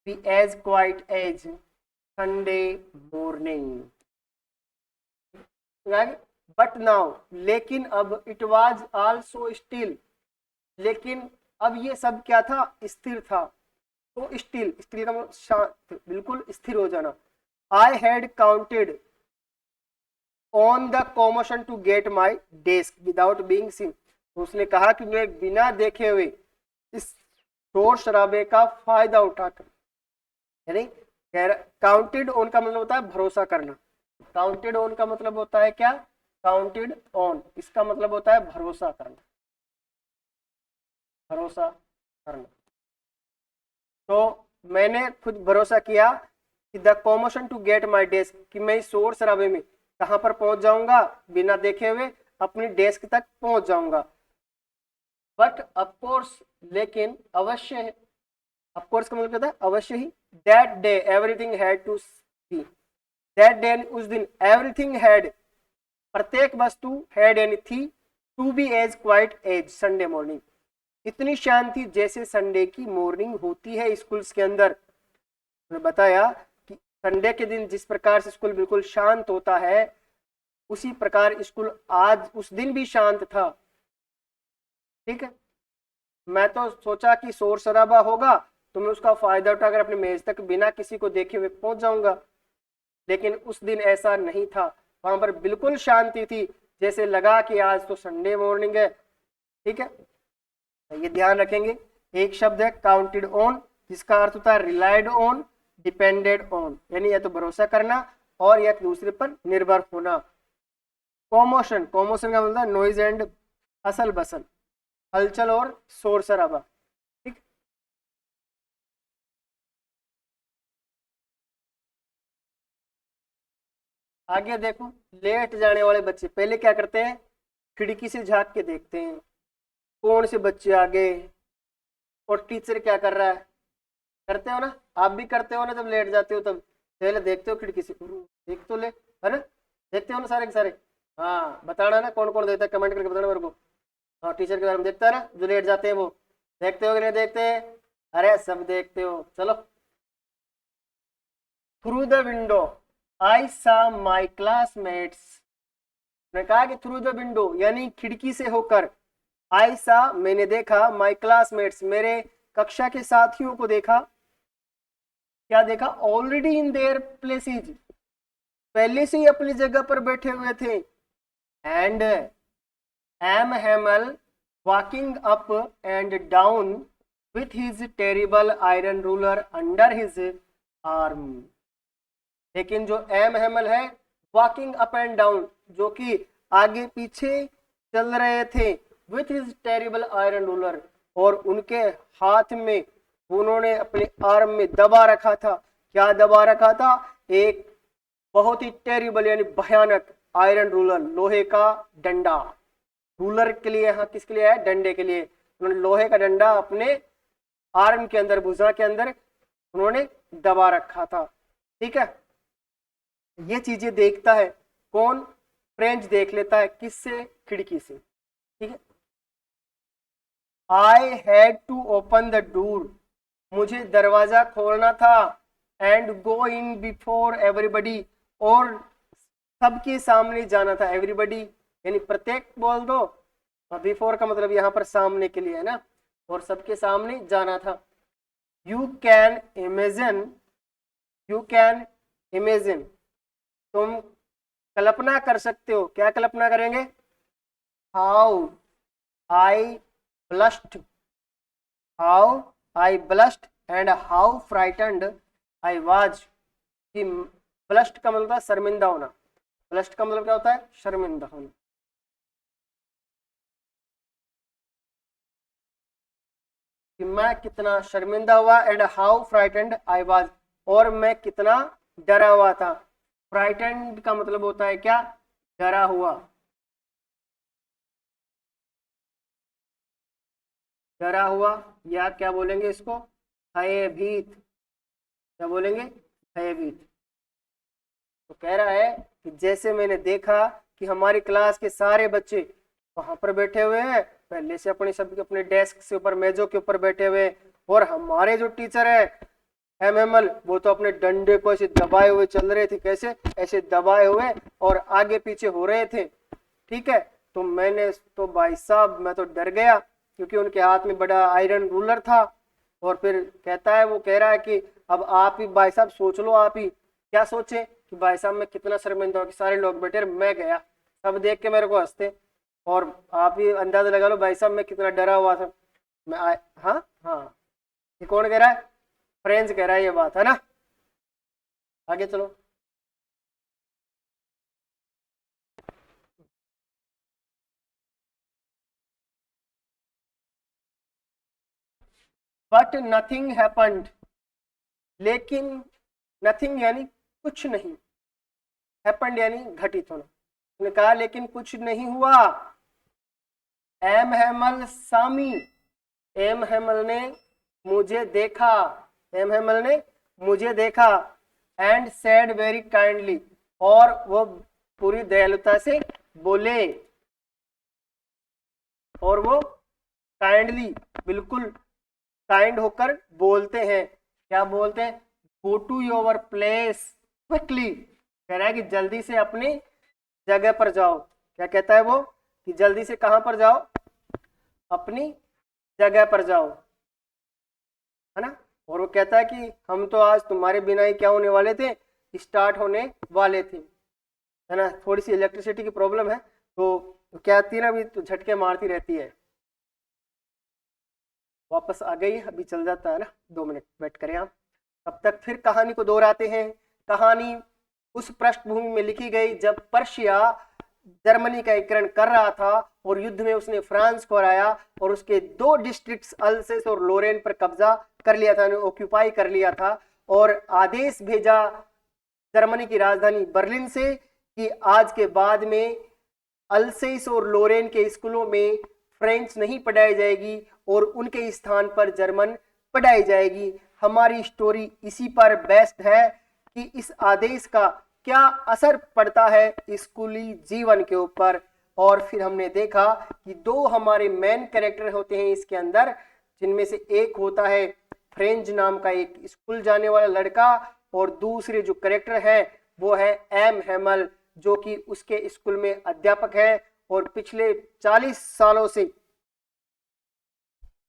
be as quiet as Sunday morning. But now, लेकिन अब, it was also still, लेकिन अब ये सब क्या था? स्थिर था। तो स्टिल, स्टिल का मतलब शांत, बिल्कुल स्थिर हो जाना। I had counted on the commotion to get my desk without being seen, उसने कहा कि मैं बिना देखे हुए इस शोर शराबे का फायदा उठाकर, यानी काउंटेड ऑन का मतलब होता है भरोसा करना। काउंटेड ऑन का मतलब होता है क्या? काउंटेड ऑन, इसका मतलब होता है भरोसा करना, भरोसा करना। तो मैंने खुद भरोसा किया कि the commotion to get my desk, कि मैं इस शोर शराबे में कहां पर पहुंच जाऊंगा? बिना देखे हुए अपनी डेस्क तक पहुंच जाऊंगा। बट ऑफकोर्स, लेकिन अवश्य है, ऑफकोर्स का मतलब होता है अवश्य ही, that day everything had to be, that day उस दिन, एवरीथिंग हैड प्रत्येक वस्तु, हैड यानी थी, to be as quite as Sunday morning, इतनी शांति जैसे संडे की मॉर्निंग होती है स्कूल्स के अंदर। मैंने बताया कि संडे के दिन जिस प्रकार से स्कूल बिल्कुल शांत होता है, उसी प्रकार स्कूल आज उस दिन भी शांत था। ठीक है, मैं तो सोचा कि शोर शराबा होगा तो मैं उसका फायदा उठाकर अपने मेज तक बिना किसी को देखे हुए पहुंच जाऊंगा, लेकिन उस दिन ऐसा नहीं था। वहां पर बिल्कुल शांति थी, जैसे लगा कि आज तो संडे मॉर्निंग है। ठीक है, ये ध्यान रखेंगे। एक शब्द है काउंटेड ऑन, जिसका अर्थ होता है रिलाइड ऑन, डिपेंडेड ऑन, यानी या तो भरोसा करना और या दूसरे पर निर्भर होना। कॉमोशन, कॉमोशन का मतलब नॉइज एंड असल बसल, हलचल और शोर शराबा। ठीक, आगे देखो, लेट जाने वाले बच्चे पहले क्या करते हैं, खिड़की से झांक के देखते हैं कौन से बच्चे आ गए और टीचर क्या कर रहा है। करते हो ना, आप भी करते हो ना, जब लेट जाते हो तब पहले देखते हो खिड़की से, देख तो ले, है ना, देखते हो ना सारे के सारे। हाँ, बताना ना कौन कौन देखता है, कमेंट करके बताना मेरे को। हाँ, टीचर के बारे में देखता है ना जो लेट जाते हैं, वो देखते हो कि नहीं देखते? अरे सब देखते हो। चलो, थ्रू द विंडो आई सा माई क्लासमेट्स। मैंने कहा कि थ्रू द विंडो यानी खिड़की से होकर, आई सा मैंने देखा, माई क्लासमेट्स मेरे कक्षा के साथियों को देखा। क्या देखा? ऑलरेडी इन देयर प्लेसेज, पहले से ही अपनी जगह पर बैठे हुए थे। And M Hamel walking up and down with his terrible iron ruler under his arm. लेकिन जो एम हेमल है, वॉकिंग अप एंड डाउन, जो कि आगे पीछे चल रहे थे, with his terrible iron ruler, और उनके हाथ में उन्होंने अपने आर्म में दबा रखा था। क्या दबा रखा था? एक बहुत ही टेरिबल यानी भयानक आयरन रूलर, लोहे का डंडा। रूलर के लिए यहाँ किसके लिए है? डंडे के लिए। उन्होंने लोहे का डंडा अपने आर्म के अंदर, भुजा के अंदर उन्होंने दबा रखा था। ठीक है, ये चीजें देखता है कौन? फ्रेंच देख लेता है, किससे? खिड़की से। ठीक है, I had to open the door, मुझे दरवाजा खोलना था, and go in before everybody, और सबके सामने जाना था। एवरीबडी यानी प्रत्येक बोल दो, बिफोर का मतलब यहाँ पर सामने के लिए है ना, और सबके सामने जाना था। You can imagine, you can imagine, तुम कल्पना कर सकते हो। क्या कल्पना करेंगे? How I blushed, how I blushed and how frightened I was. कि ब्लश्ड का मतलब है शर्मिंदा होना, ब्लश्ड का मतलब क्या होता है? शर्मिंदा होना। कि मैं कितना शर्मिंदा हुआ, and how frightened I was, और मैं कितना डरा हुआ था। फ्राइटन्ड का मतलब होता है क्या? डरा हुआ। डरा हुआ, या क्या बोलेंगे इसको? भयभीत। क्या बोलेंगे? भयभीत। तो कह रहा है कि जैसे मैंने देखा कि हमारी क्लास के सारे बच्चे वहां पर बैठे हुए हैं, पहले से अपने सब अपने डेस्क से ऊपर, मेजों के ऊपर बैठे हुए हैं, और हमारे जो टीचर है एमएमएल, वो तो अपने डंडे को ऐसे दबाए हुए चल रहे थे। कैसे? ऐसे दबाए हुए और आगे पीछे हो रहे थे। ठीक है, तो मैंने तो भाई साहब मैं तो डर गया, क्योंकि उनके हाथ में बड़ा आयरन रूलर था। और फिर कहता है, वो कह रहा है कि अब आप ही भाई साहब सोच लो, आप ही क्या सोचे कि भाई साहब मैं कितना शर्मिंदा हूँ कि सारे लोग बैठे, मैं गया, सब देख के मेरे को हंसते, और आप ही अंदाजा लगा लो भाई साहब मैं कितना डरा हुआ था। हाँ हाँ, ये कौन कह रहा है? फ्रेंच कह रहा है ये बात, है ना। आगे चलो, बट नथिंग हैपेंड, लेकिन नथिंग यानी कुछ नहीं, हैपेंड यानी घटित होना। उसने कहा लेकिन कुछ नहीं हुआ। एम हेमल सामी, एम हेमल ने मुझे देखा, एम हेमल ने मुझे देखा, एंड सेड वेरी काइंडली, और वो पूरी दयालुता से बोले, और वो काइंडली बिल्कुल काइंड होकर बोलते हैं। क्या बोलते हैं? Go to your place quickly. कह रहा है कि जल्दी से अपनी जगह पर जाओ। क्या कहता है वो? कि जल्दी से कहां पर जाओ? अपनी जगह पर जाओ, है ना। और वो कहता है कि हम तो आज तुम्हारे बिना ही क्या होने वाले थे, स्टार्ट होने वाले थे, है ना। थोड़ी सी इलेक्ट्रिसिटी की प्रॉब्लम है, तो क्या आती है ना, अभी तो झटके मारती रहती है। वापस आ गई, अभी चल जाता है ना, 2 मिनट वेट करें आप। तब तक फिर कहानी को दोहराते हैं। कहानी उस पृष्ठभूमि में लिखी गई जब पर्शिया जर्मनी का एकीकरण कर रहा था और युद्ध में उसने फ्रांस को हराया और उसके 2 डिस्ट्रिक्ट्स अल्सेस और लोरेन पर कब्जा कर लिया था, ऑक्यूपाई कर लिया था। और आदेश भेजा जर्मनी की राजधानी बर्लिन से कि आज के बाद में अल्सेस और लोरेन के स्कूलों में फ्रेंच नहीं पढ़ाई जाएगी और उनके स्थान पर जर्मन पढ़ाई जाएगी। हमारी स्टोरी इसी पर बेस्ड है कि इस आदेश का क्या असर पड़ता है स्कूली जीवन के ऊपर। और फिर हमने देखा कि 2 हमारे मेन कैरेक्टर होते हैं इसके अंदर, जिनमें से एक होता है फ्रेंच नाम का एक स्कूल जाने वाला लड़का, और दूसरे जो कैरेक्टर है वो है एम हेमल, जो कि उसके स्कूल में अध्यापक है और पिछले 40 सालों से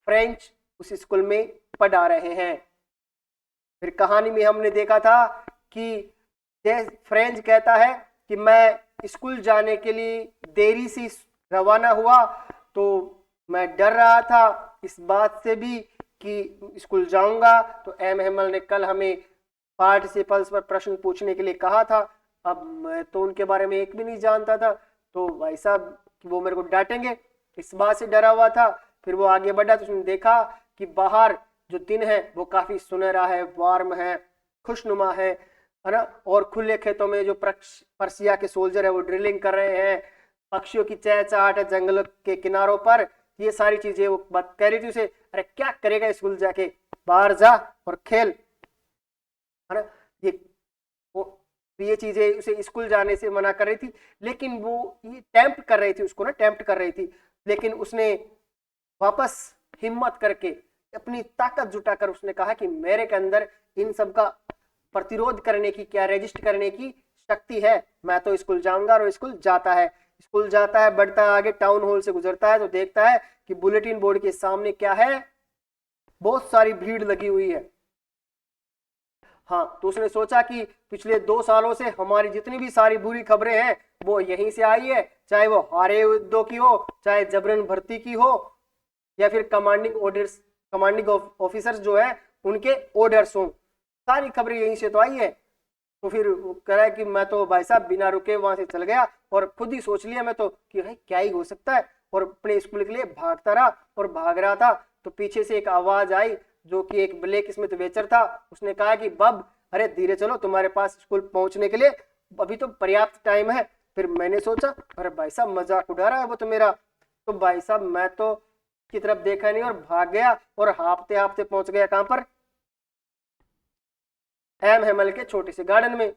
फ्रेंच उस स्कूल में पढ़ा रहे हैं। फिर कहानी में हमने देखा था कि फ्रेंच कहता है कि मैं स्कूल जाने के लिए देरी से रवाना हुआ, तो मैं डर रहा था इस बात से भी कि स्कूल जाऊंगा। तो एम हेमल ने कल हमें पार्टिसिपल्स पर प्रश्न पूछने के लिए कहा था। अब मैं तो उनके बारे में एक भी नहीं जानता था, तो भाई साहब वो मेरे को डांटेंगे, इस बात से डरा हुआ था। फिर वो आगे बढ़ा तो उसने देखा कि बाहर जो दिन है वो काफी सुनहरा है, वार्म है, खुशनुमा है ना। और खुले खेतों में जो पर्सिया के सोल्जर है वो ड्रिलिंग कर रहे हैं, पक्षियों की चहचहाट है जंगल के किनारों पर। ये सारी चीजें वो बात कह रही थी उसे, अरे क्या करेगा स्कूल जाके, बाहर जा और खेल, है ना। ये चीजें उसे स्कूल जाने से मना कर रही थी, लेकिन वो ये टेम्प्ट कर रही थी उसको ना, टेम्प्ट कर रही थी। लेकिन उसने वापस हिम्मत करके अपनी ताकत जुटाकर उसने कहा कि मेरे के अंदर इन सब का प्रतिरोध करने की, क्या रेजिस्ट करने की शक्ति है, मैं तो स्कूल जाऊंगा। और स्कूल जाता है, स्कूल जाता है, बढ़ता है आगे, टाउन हॉल से गुजरता है तो देखता है कि बुलेटिन बोर्ड के सामने क्या है, बहुत सारी भीड़ लगी हुई है। हाँ, तो उसने सोचा कि पिछले 2 सालों से हमारी जितनी भी सारी बुरी खबरें हैं वो यहीं से आई है, चाहे वो हारे युद्धों की हो, चाहे जबरन भर्ती की हो, या फिर कमांडिंग ऑफिसर्स जो है उनके ऑर्डर्स हो, सारी खबरें यहीं से तो आई है। तो फिर वो कह रहा है कि मैं तो भाई साहब बिना रुके वहां से चल गया और खुद ही सोच लिया मैं तो कि भाई क्या ही हो सकता है, और अपने स्कूल के लिए भागता रहा और भाग रहा था। तो पीछे से एक आवाज आई जो कि एक ब्लैक स्मिथ वेचर था, उसने कहा कि बब अरे धीरे चलो, तुम्हारे पास स्कूल पहुंचने के लिए अभी तो पर्याप्त टाइम है। फिर मैंने सोचा अरे भाई साहब मजाक उड़ा रहा है वो तो मेरा, तो भाई साहब मैं तो की तरफ देखा नहीं और भाग गया और हाँफते हाँफते पहुंच गया कहां पर, एम हेमल के छोटे से गार्डन में।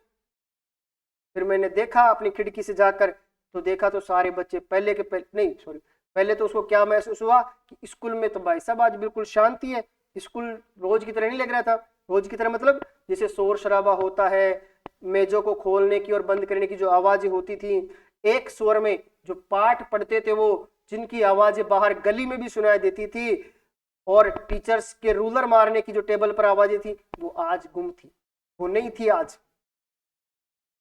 फिर मैंने देखा अपनी खिड़की से जाकर, तो देखा तो सारे बच्चे पहले के पहले नहीं सॉरी पहले तो उसको क्या महसूस हुआ कि स्कूल में तो भाई साहब आज बिल्कुल शांति है, स्कूल रोज की तरह नहीं लग रहा था। रोज की तरह मतलब जैसे शोर शराबा होता है, मेजों को खोलने की और बंद करने की जो आवाजें होती थी, एक स्वर में जो पाठ पढ़ते थे वो, जिनकी आवाजें बाहर गली में भी सुनाई देती थी, और टीचर्स के रूलर मारने की जो टेबल पर आवाजें थी वो आज गुम थी, वो नहीं थी आज।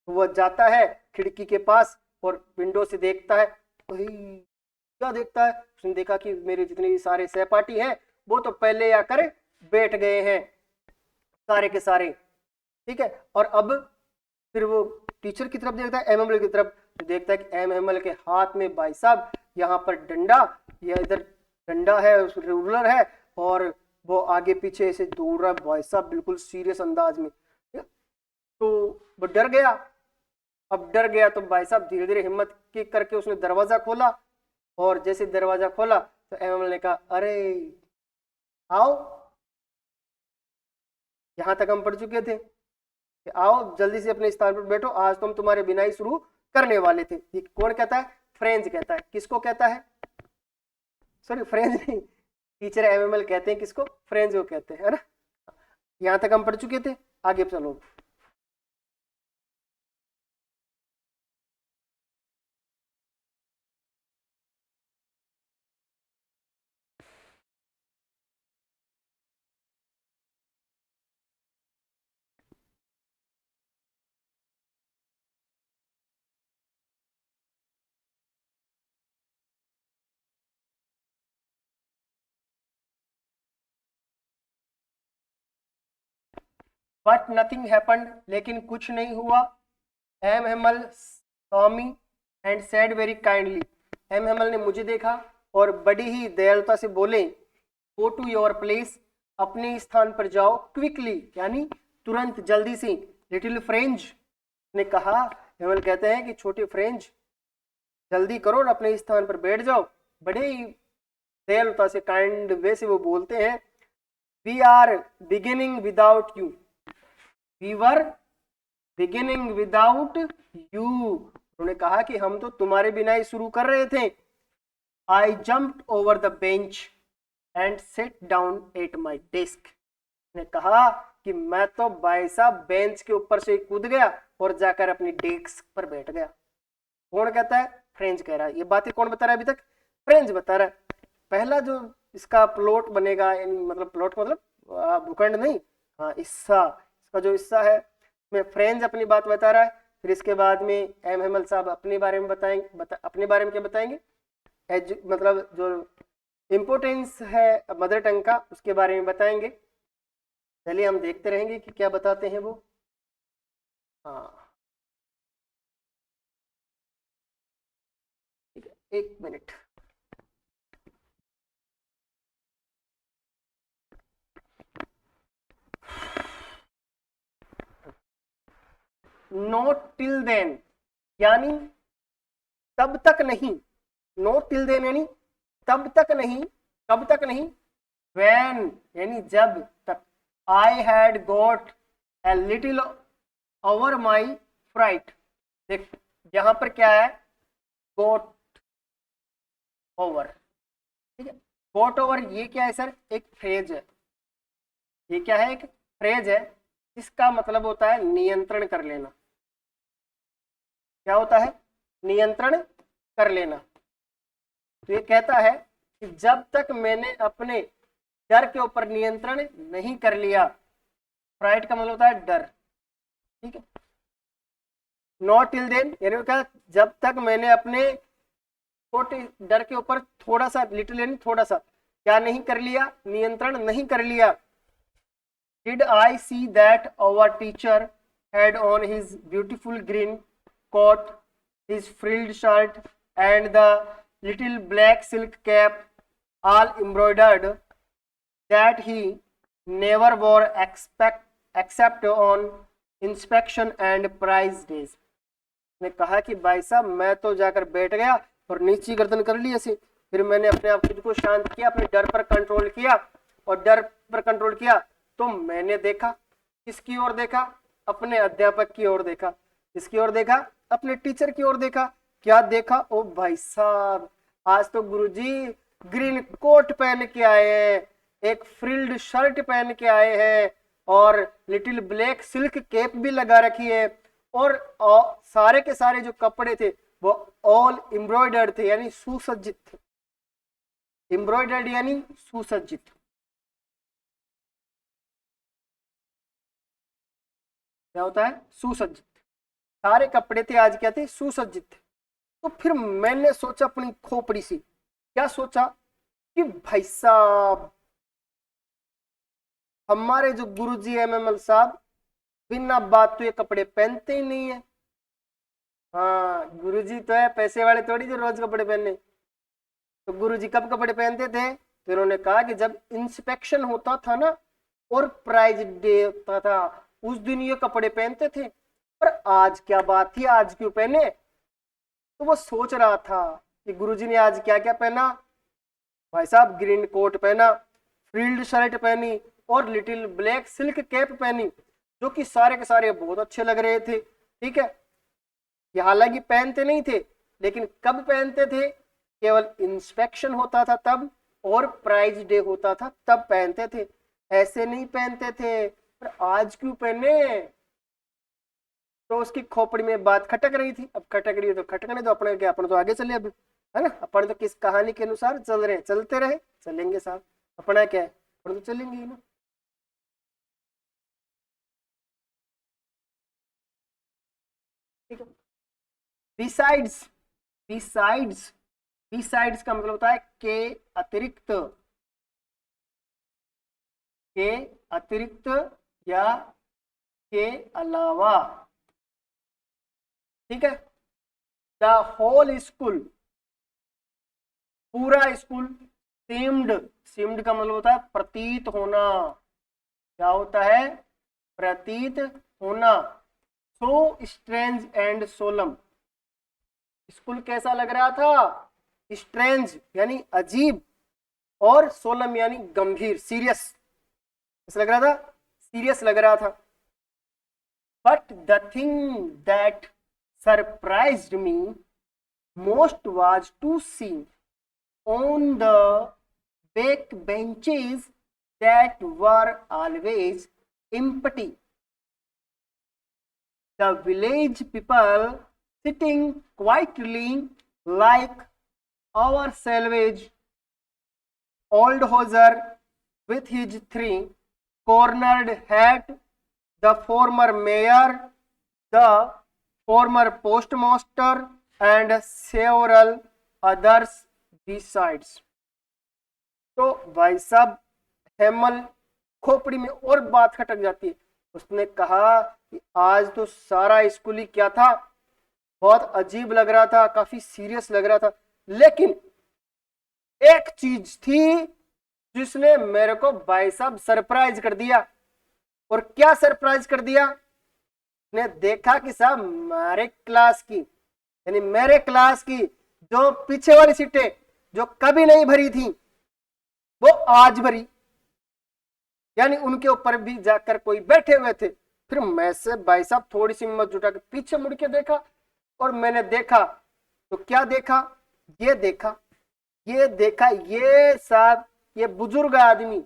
वो जाता है खिड़की के पास और विंडो से देखता है, क्या देखता है, उसने देखा कि मेरे जितने भी सारे सहपाठी हैं वो तो पहले आकर बैठ गए हैं सारे के सारे, ठीक है। और अब फिर वो टीचर की तरफ देखता है, एम एमएल की तरफ, तो देखता है कि एम एमएल के हाथ में भाई साहब यहाँ पर डंडा, या इधर डंडा है, रूलर है, और वो आगे पीछे ऐसे दौड़ रहा है भाई साहब बिल्कुल सीरियस अंदाज में। तो वो डर गया। अब डर गया तो भाई साहब धीरे धीरे हिम्मत की करके उसने दरवाजा खोला, और जैसे दरवाजा खोला तो एमएमएल ने कहा अरे आओ, यहां तक हम पढ़ चुके थे कि आओ जल्दी से अपने स्थान पर बैठो, आज तो हम तुम्हारे बिना ही शुरू करने वाले थे। ये कौन कहता है? फ्रेंच कहता है। किसको कहता है? सॉरी फ्रेंच नहीं, टीचर एमएमएल कहते हैं किसको, फ्रेंड्स को कहते हैं, है ना। यहां तक हम पढ़ चुके थे, आगे चलो। बट नथिंग हैपेंड, लेकिन कुछ नहीं हुआ। M Hamel saw me and said very kindly, M Hamel ने मुझे देखा और बड़ी ही दयालुता से बोले, गो टू योर प्लेस, अपने स्थान पर जाओ, क्विकली यानी तुरंत, जल्दी से। लिटिल फ्रेंच ने कहा, हेमल कहते हैं कि छोटे फ्रेंच जल्दी करो और अपने स्थान पर बैठ जाओ। बड़े ही दयालुता से, काइंड वे से वो बोलते हैं, we are beginning without you, we were beginning without you. उन्होंने कहा कि हम तो तुम्हारे बिना ही शुरू कर रहे थे। आई jumped over the bench and sit down at my desk, ने कहा कि मैं तो भाई साहब बेंच के ऊपर से कूद गया और जाकर अपनी डेस्क पर बैठ गया। कौन कहता है, फ्रेंच कह रहा है। ये बातें कौन बता रहा है अभी तक, फ्रेंच बता रहा है। पहला जो इसका प्लॉट बनेगा, मतलब प्लॉट मतलब भूखंड नहीं, हाँ हिस्सा, इसका जो हिस्सा है में फ्रेंच अपनी बात बता रहा है। फिर इसके बाद में एम हेमल साहब अपने बारे में बताएंगे, अपने बारे में क्या बताएंगे, मतलब जो इम्पोर्टेंस है मदर टंग का उसके बारे में बताएंगे। चलिए हम देखते रहेंगे कि क्या बताते हैं वो। हाँ ठीक है, एक मिनट। नॉट टिल देन यानी तब तक नहीं, नॉट टिल देन यानी तब तक नहीं, कब तक नहीं, when यानी जब तक, I had got a little over my fright। देख यहां पर क्या है, got over, ठीक है। got over ये क्या है सर, एक फ्रेज है। ये क्या है, एक फ्रेज है, इसका मतलब होता है नियंत्रण कर लेना। क्या होता है, नियंत्रण कर लेना। तो ये कहता है कि जब तक मैंने अपने डर के ऊपर नियंत्रण नहीं कर लिया, फ्राइट का मतलब होता है डर, ठीक है। नॉट टिल देन यानी क्या, जब तक मैंने अपने छोटे डर के ऊपर थोड़ा सा, लिटिल यानी थोड़ा सा, क्या नहीं कर लिया, नियंत्रण नहीं कर लिया। Did I see that our teacher had on his beautiful green coat, his frilled shirt, and the little black silk cap, all embroidered, that he never wore except on inspection and prize days। ने कहा कि भाई साहब मैं तो जाकर बैठ गया और नीची गर्दन कर ली ऐसे। फिर मैंने अपने आप खुद को शांत किया, अपने डर पर कंट्रोल किया, और डर पर कंट्रोल किया तो मैंने देखा, किसकी ओर देखा, अपने अध्यापक की ओर देखा। किसकी ओर देखा, अपने टीचर की ओर देखा। क्या देखा, ओ भाई साहब आज तो गुरुजी ग्रीन कोट पहन के आए हैं, एक फ्रिल्ड शर्ट पहन के आए हैं, और लिटिल ब्लैक सिल्क कैप भी लगा रखी है, और सारे के सारे जो कपड़े थे वो ऑल एम्ब्रॉयडर्ड थे यानी सुसज्जित थे। एम्ब्रॉयडर्ड यानी सुसज्जित। क्या होता है, सुसज्जित। सारे कपड़े थे आज क्या थे, सुसज्जित थे। तो फिर मैंने सोचा अपनी खोपड़ी से, क्या सोचा कि भाई साहब हमारे जो गुरुजी एमएमएल साहब बिना बात तो ये कपड़े पहनते ही नहीं है। हाँ गुरुजी तो है पैसे वाले थोड़ी जो रोज कपड़े पहनने। तो गुरुजी कब कपड़े पहनते थे, तो इन्होंने कहा कि जब इंस्पेक्शन होता था ना और प्राइज डे होता था उस दिन ये कपड़े पहनते थे। पर आज क्या बात थी, आज क्यों पहने। तो वो सोच रहा था कि गुरुजी ने आज क्या क्या पहना। भाई साहब ग्रीन कोट पहना, फ्रिल्ड शर्ट पहनी, और लिटिल ब्लैक सिल्क कैप पहनी, जो कि सारे के सारे बहुत अच्छे लग रहे थे। ठीक है, ये हालांकि पहनते नहीं थे, लेकिन कब पहनते थे, केवल इंस्पेक्शन होता था तब, और प्राइज डे होता था तब पहनते थे, ऐसे नहीं पहनते थे। पर आज क्यों पहने? तो उसकी खोपड़ी में बात खटक रही थी। अब खटक रही है तो खटकने दो, अपने क्या, अपन तो आगे चले अभी, है ना। अपन तो किस कहानी के अनुसार चल रहे हैं, चलते रहे, चलेंगे साहब, अपना क्या है, अपन तो चलेंगे ही ना। ठीक है। बिसाइड्स, बिसाइड्स, बिसाइड्स का मतलब होता है के अतिरिक्त, के अतिरिक्त या के अलावा। ठीक है। द होल स्कूल, पूरा स्कूल, सीम्ड, सीम्ड का मतलब होता है प्रतीत होना। क्या होता है? प्रतीत होना। सो स्ट्रेंज एंड सोलम, स्कूल कैसा लग रहा था? स्ट्रेंज यानी अजीब, और सोलम यानी गंभीर, सीरियस। कैसा लग रहा था? सीरियस लग रहा था। But the thing that surprised me most was to see on the back benches that were always empty, the village people sitting quietly like our salvage old hoser with his three cornered hat, the former mayor, the former postmaster, and several others besides. तो भाई साहब हेमल खोपड़ी में और बात खटक जाती है। उसने कहा कि आज तो सारा स्कूल ही क्या था, बहुत अजीब लग रहा था, काफी सीरियस लग रहा था, लेकिन एक चीज थी जिसने मेरे को भाई साहब सरप्राइज कर दिया। और क्या सरप्राइज कर दिया? ने देखा कि साहब हमारे क्लास की, यानी मेरे क्लास की जो पीछे वाली सीटें जो कभी नहीं भरी थी वो आज भरी, यानी उनके ऊपर भी जाकर कोई बैठे हुए थे। फिर मैं से भाई साहब थोड़ी सी हिम्मत जुटा के पीछे मुड़ के देखा, और मैंने देखा तो क्या देखा? ये देखा, ये देखा, ये साहब ये बुजुर्ग आदमी।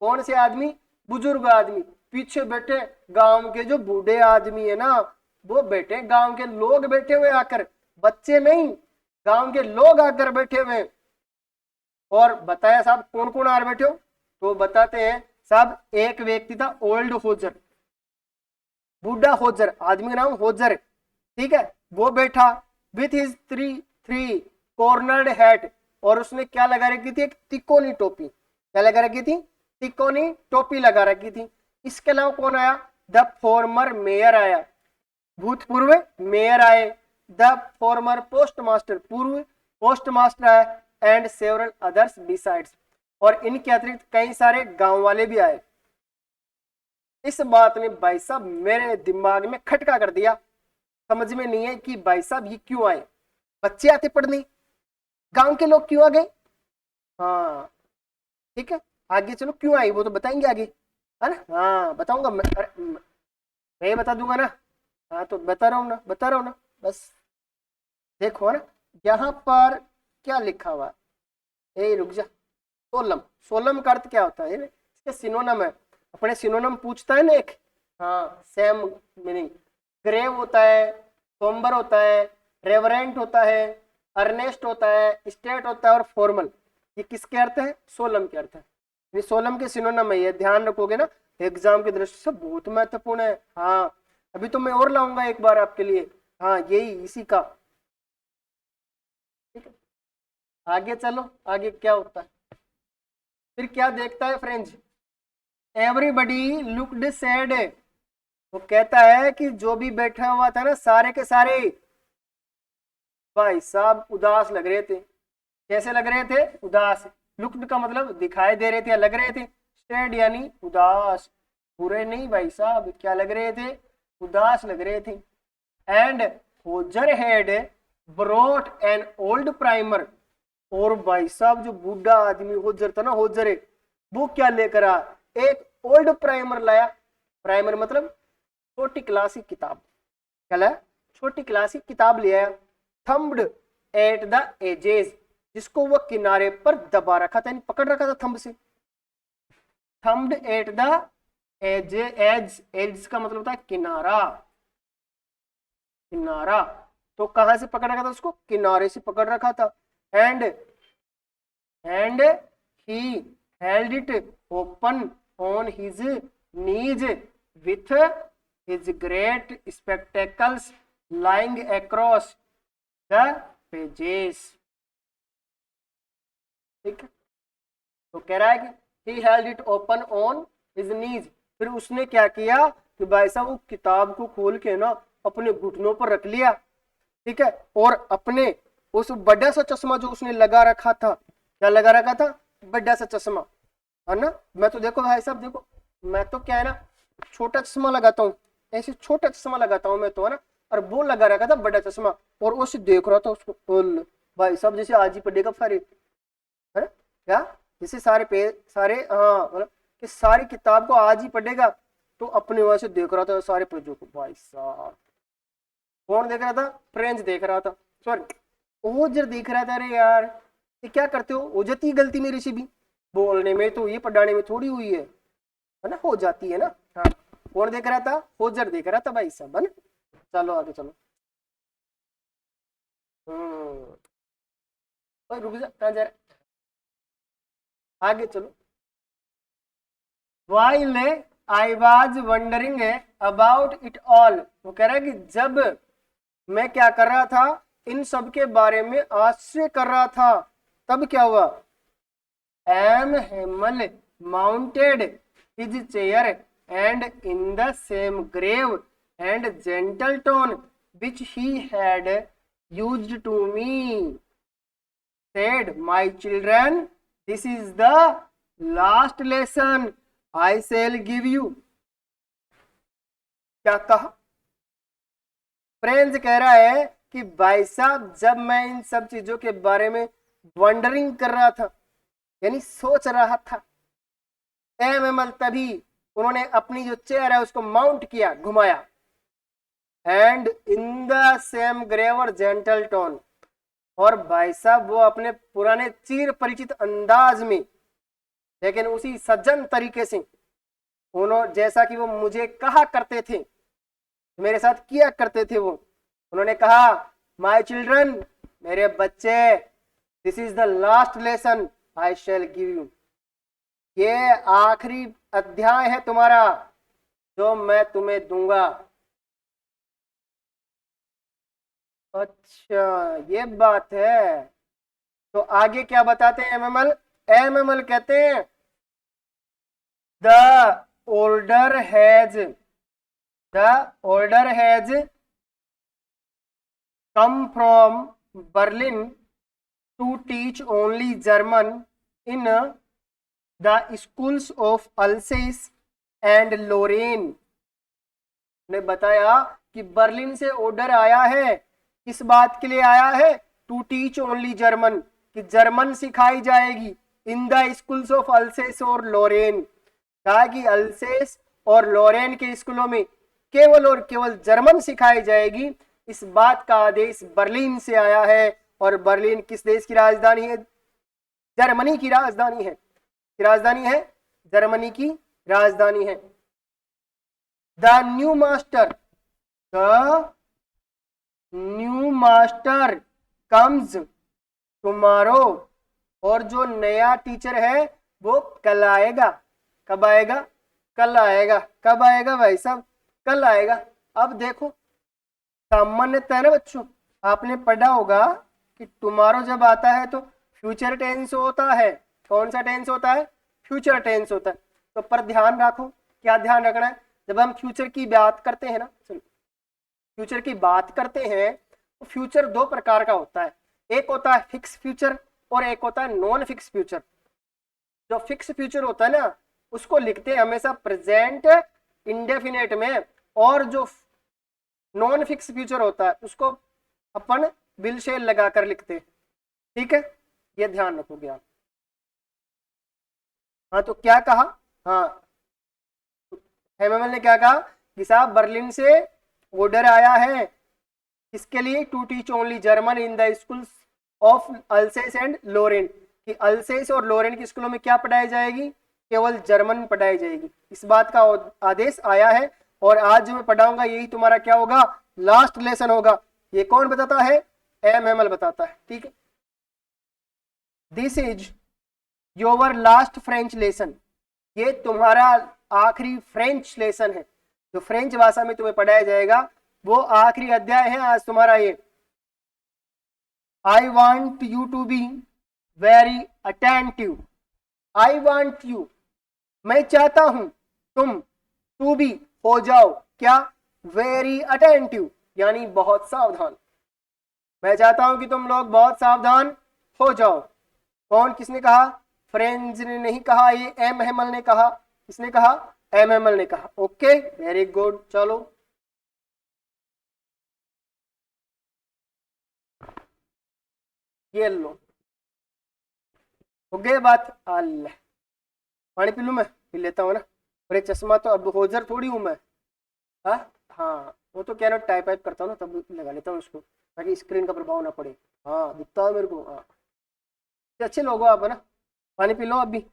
कौन से आदमी? बुजुर्ग आदमी। पीछे बैठे गांव के जो बूढ़े आदमी है ना, वो बैठे, गांव के लोग बैठे हुए आकर, बच्चे नहीं, गांव के लोग आकर बैठे हुए। और बताया साहब कौन कौन आ बैठे हो? तो बताते हैं साहब, एक व्यक्ति था ओल्ड होजर, बूढ़ा होजर, आदमी का नाम होजर, ठीक है, वो बैठा with his three three cornered hat, और उसने क्या लगा रखी थी? एक तिकोनी टोपी। क्या लगा रखी थी? तिकोनी टोपी लगा रखी थी। इसके अलावा कौन आया? द फॉर्मर मेयर आया, भूतपूर्व मेयर आए। द फॉर्मर पोस्टमास्टर, पूर्व पोस्टमास्टर आया। एंड सेवरल अदर्स बिसाइड्स, और इनके अतिरिक्त कई सारे गांव वाले भी आए। इस बात ने भाई साहब मेरे दिमाग में खटका कर दिया। समझ में नहीं है कि भाई साहब ये क्यों आए, बच्चे आते पढ़ने, गांव के लोग क्यों आ गए? हाँ ठीक है, आगे चलो क्यों आई वो तो बताएंगे आगे, है ना। हाँ बताऊंगा मैं बता दूंगा ना। हाँ तो बता रहा हूँ ना, बता रहा हूँ ना, बस देखो ना यहाँ पर क्या लिखा हुआ है। ए रुक जा, सोलम, सोलम का अर्थ क्या होता है? इसके सिनोनम है, अपने सिनोनम पूछता है ना एक, हाँ सेम मीनिंग। ग्रेव होता है, सोम्बर होता है, रेवरेंट होता है, अर्नेस्ट होता है, स्टेट होता है, और फॉर्मल। ये किसके अर्थ है? सोलम के अर्थ है। ये सोलम के सिनोनम है, ये ध्यान रखोगे ना, एग्जाम की दृष्टि से बहुत महत्वपूर्ण है। हाँ अभी तो मैं और लाऊंगा एक बार आपके लिए, हाँ यही इसी का। ठीक है, आगे चलो, आगे क्या होता है फिर, क्या देखता है फ्रेंड्स? एवरीबडी लुक्ड सैड, वो कहता है कि जो भी बैठा हुआ था ना, सारे के सारे भाई साहब उदास लग रहे थे। कैसे लग रहे थे? उदास। लुक्ड का मतलब दिखाई दे रहे थे या लग रहे थे, सैड यानी उदास, बुरे नहीं भाई साहब, क्या लग रहे थे? उदास लग रहे थे। And hosier had brought an old primer, और भाई साहब जो बूढ़ा आदमी होजर था ना, होजर वो क्या लेकर आ? एक ओल्ड प्राइमर लाया। प्राइमर मतलब छोटी क्लास की किताब, क्या लाया? छोटी क्लास की किताब ले आया। थम्ब्ड एट द एजेस, जिसको वो किनारे पर दबा रखा था, पकड़ रखा था थंब से। थंब्ड एट द एज, एज का मतलब होता है किनारा, किनारा। तो कहां से पकड़ रखा था उसको, किनारे से पकड़ रखा था। And he held it open on his knees with his great spectacles lying across the pages. ठीक है, तो कह रहा है कि he held it open on his knees। फिर उसने क्या किया कि भाई साहब वो किताब को खोल के ना अपने घुटनों पर रख लिया, ठीक है, और अपने उस बड़ा सा चश्मा जो उसने लगा रखा था, क्या लगा रखा था, बड़ा सा चश्मा, है ना। मैं तो देखो भाई साहब, देखो मैं तो क्या है ना छोटा चश्मा लगाता हूँ, ऐसे छोटा चश्मा लगाता हूँ मैं तो, है ना, और वो लगा रखा था बड़ा चश्मा, और वो देख रहा था उसको। भाई साहब जैसे आज ही पढ़ेगा सारे, है ना, क्या जैसे सारे सारे, हाँ मतलब कि सारी किताब को आज ही पढ़ेगा, तो अपने वहां से देख रहा था सारे पेजों को। भाई साहब कौन देख रहा था, फ्रेंच देख रहा था, सॉरी ओजर देख रहा था। अरे यार ये क्या करते हो, हो जाती है गलती मेरी से भी, बोलने में तो ये पढ़ाने में थोड़ी हुई है ना, हो जाती है ना। हाँ, कौन देख रहा था, होजर देख रहा था भाई साहब, है ना। चलो आगे चलो। रुक जा, कहाँ जा रहा, आगे चलो। While I was wondering about it all, वो कह रहा है कि जब मैं क्या कर रहा था, इन सब के बारे में आश्चर्य कर रहा था, तब क्या हुआ, M Hamel mounted his chair and in the same grave and gentle tone which he had used to me said, my children, this is the last lesson I shall give you। क्या कहा, friends कह रहा है कि भाई साहब जब मैं इन सब चीजों के बारे में वंडरिंग कर रहा था, यानी सोच रहा था, एमएमएल तभी उन्होंने अपनी जो चेयर है उसको माउंट किया, घुमाया, and in the same graver gentle tone, और भाई साहब वो अपने पुराने चिर परिचित अंदाज में, लेकिन उसी सज्जन तरीके से, उन्होंने जैसा कि वो मुझे कहा करते थे, मेरे साथ किया करते थे वो, उन्होंने कहा, माय चिल्ड्रन, मेरे बच्चे, this is the last lesson I shell give you, ये आखिरी अध्याय है तुम्हारा जो मैं तुम्हें दूंगा। अच्छा ये बात है, तो आगे क्या बताते हैं एमएमएल, एमएमएल कहते हैं the older has come from Berlin to teach only German in the schools of Alsace and Lorraine। ने बताया कि बर्लिन से ऑर्डर आया है, किस बात के लिए आया है, टू टीच ओनली जर्मन, कि जर्मन सिखाई जाएगी, इन द स्कूल्स ऑफ अल्सेस और लोरेन, कहा कि अल्सेस और लोरेन के स्कूलों में केवल और केवल जर्मन सिखाई जाएगी। इस बात का आदेश बर्लिन से आया है, और बर्लिन किस देश की राजधानी है, जर्मनी की राजधानी है, की राजधानी है, जर्मनी की राजधानी है। The new master comes tomorrow, और जो नया टीचर है वो कल आएगा, कब आएगा, कल आएगा, कब आएगा भाई साहब, कल आएगा। अब देखो सामान्यतः है ना बच्चों, आपने पढ़ा होगा कि टुमारो जब आता है तो फ्यूचर टेंस होता है, कौन सा टेंस होता है, फ्यूचर टेंस होता है। तो पर ध्यान रखो, क्या ध्यान रखना है, जब हम फ्यूचर की बात करते हैं ना, फ्यूचर की बात करते हैं तो फ्यूचर दो प्रकार का होता है, एक होता है फिक्स फ्यूचर और एक होता है नॉन फिक्स फ्यूचर। जो फिक्स फ्यूचर होता है ना उसको लिखते हैं हमेशा प्रेजेंट इंडेफिनेट में, और जो नॉन फिक्स फ्यूचर होता है उसको अपन विल शेल लगाकर लिखते हैं, ठीक है, ये ध्यान रखोगे आप। हाँ तो क्या कहा, हाँ एमएमएल ने क्या कहा कि साहब बर्लिन से ऑर्डर आया है, इसके लिए to teach only German in the schools of Alsace and Lorraine, कि अल्सेस और लोरेन की स्कूलों में क्या पढ़ाई जाएगी, केवल जर्मन पढ़ाई जाएगी। इस बात का आदेश आया है और आज जो मैं पढ़ाऊंगा यही तुम्हारा क्या होगा, लास्ट लेसन होगा। ये कौन बताता है, एमएमएल बताता है, ठीक है। This is your last French lesson, ये तुम्हारा आखिरी फ्रेंच लेसन है, जो फ्रेंच भाषा में तुम्हें पढ़ाया जाएगा वो आखिरी अध्याय है आज तुम्हारा ये। I want you to be very attentive, I want you, मैं चाहता हूं तुम, टू बी, हो जाओ क्या, वेरी अटेंटिव, यानी बहुत सावधान। मैं चाहता हूं कि तुम लोग बहुत सावधान हो जाओ। कौन, किसने कहा, फ्रेंच ने नहीं कहा, ये एम हेमल ने कहा। किसने कहा, एम हेमल ने कहा। Okay, very good. चलो ये लो, हो गई बात। अल्लाह, पानी पी लूं मैं, पी लेता हूँ ना, अरे चश्मा तो अब होजर थोड़ी हूं मैं। हाँ हाँ, वो तो क्या ना टाइप वाइप करता हूँ ना तब लगा लेता हूँ उसको, ताकि स्क्रीन का प्रभाव ना पड़े। हाँ दिखता है मेरे को। हाँ, अच्छे लोग हो आप, है ना। पानी पी लो अभी,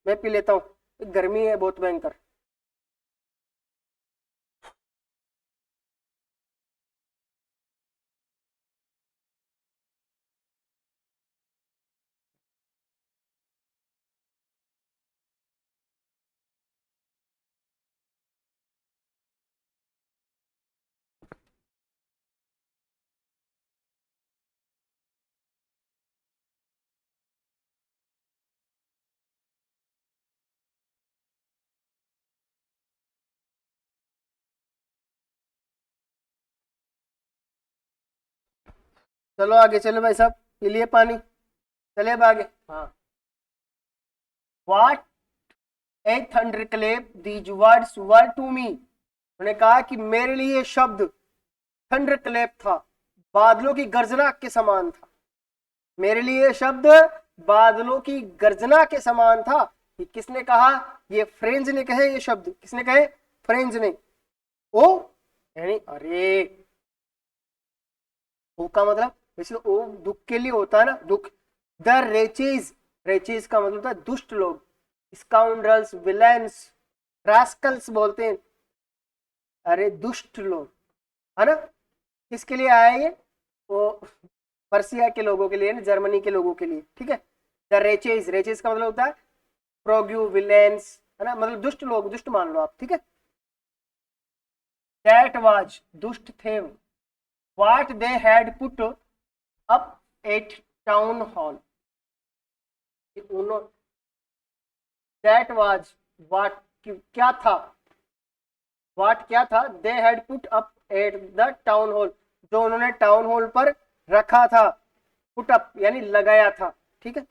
मैं पी लेता हूँ, गर्मी है बहुत भयंकर। चलो आगे चलो भाई साहब, पी लिए पानी, चले अब आगे। हाँ, what a thunderclap these words were to me, उन्होंने कहा कि मेरे लिए ये शब्द थंडरक्लेप था, बादलों की गर्जना के समान था। मेरे लिए ये शब्द बादलों की गर्जना के समान था। ये किसने कहा, ये फ्रेंच ने कहे ये शब्द, किसने कहे, फ्रेंच ने। ओ यानी अरे, ओ का मतलब वैसे ओ दुख के लिए होता है ना, दुख। द रेचेज, रेचेज का मतलब होता है दुष्ट लोग, स्काउंड्रल्स, विलेंस, रास्कल्स बोलते हैं। अरे दुष्ट लोग, है ना। किसके लिए आया ये, वो पर्सिया के लोगों के लिए, जर्मनी के लोगों के लिए, ठीक है। द रेचेज, रेचेज का मतलब होता है प्रोग्यू, विलेंस, है ना, मतलब दुष्ट लोग, दुष्ट मान लो आप, ठीक है। दैट वाज, दुष्ट थे, what they had put up at town hall, that was, what क्या था, व्हाट क्या था, they had put up at the town hall, जो उन्होंने टाउन हॉल पर रखा था, पुट अप यानी लगाया था, ठीक है।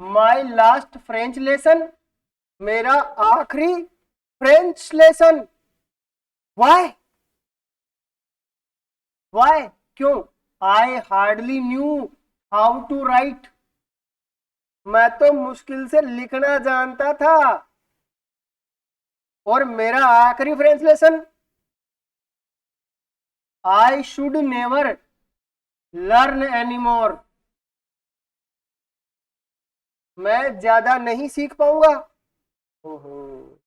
माई लास्ट फ्रेंच लेसन, मेरा आखिरी फ्रेंच लेसन। वाई, वाई, क्यों, I hardly knew how to write, मैं तो मुश्किल से लिखना जानता था, और मेरा आखिरी French lesson, I should never learn any more, मैं ज्यादा नहीं सीख पाऊंगा। ओहो,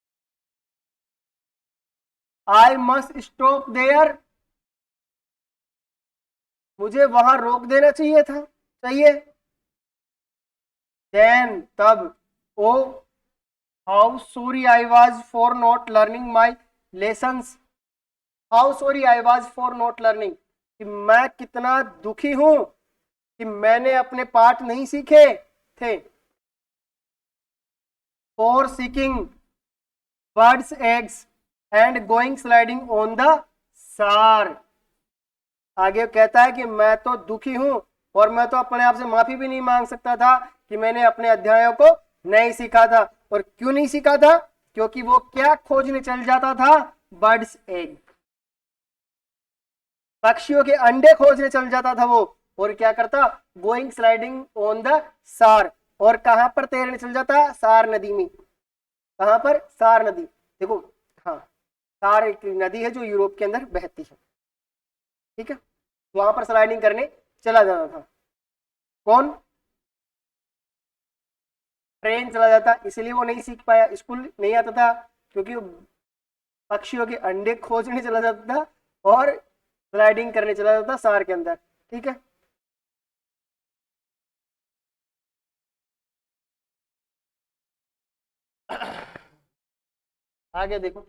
आई मस्ट स्टॉप देयर, मुझे वहां रोक देना चाहिए था, चाहिए। देन, तब, oh how sorry I was for not learning my lessons, how sorry I was for not learning, कि मैं कितना दुखी हूं कि मैंने अपने पाठ नहीं सीखे थे। For seeking birds eggs and going sliding on the सार, आगे कहता है कि मैं तो दुखी हूं और मैं तो अपने आप से माफी भी नहीं मांग सकता था कि मैंने अपने अध्यायों को नहीं सीखा था। और क्यों नहीं सीखा था, क्योंकि वो क्या खोजने चल जाता था, बर्ड्स एग, पक्षियों के अंडे खोजने चल जाता था वो। और क्या करता, गोइंग स्लाइडिंग ऑन द सार, और कहां पर तैरने चल जाता, सार नदी में। कहां पर, सार नदी, देखो, हाँ, सार एक नदी है जो यूरोप के अंदर बहती है, ठीक है। वहां पर स्लाइडिंग करने चला जाता था। कौन? ट्रेन चला जाता, इसलिए वो नहीं सीख पाया, स्कूल नहीं आता था, क्योंकि वो पक्षियों के अंडे खोजने चला जाता था और स्लाइडिंग करने चला जाता था शहर के अंदर। ठीक है। आगे देखो,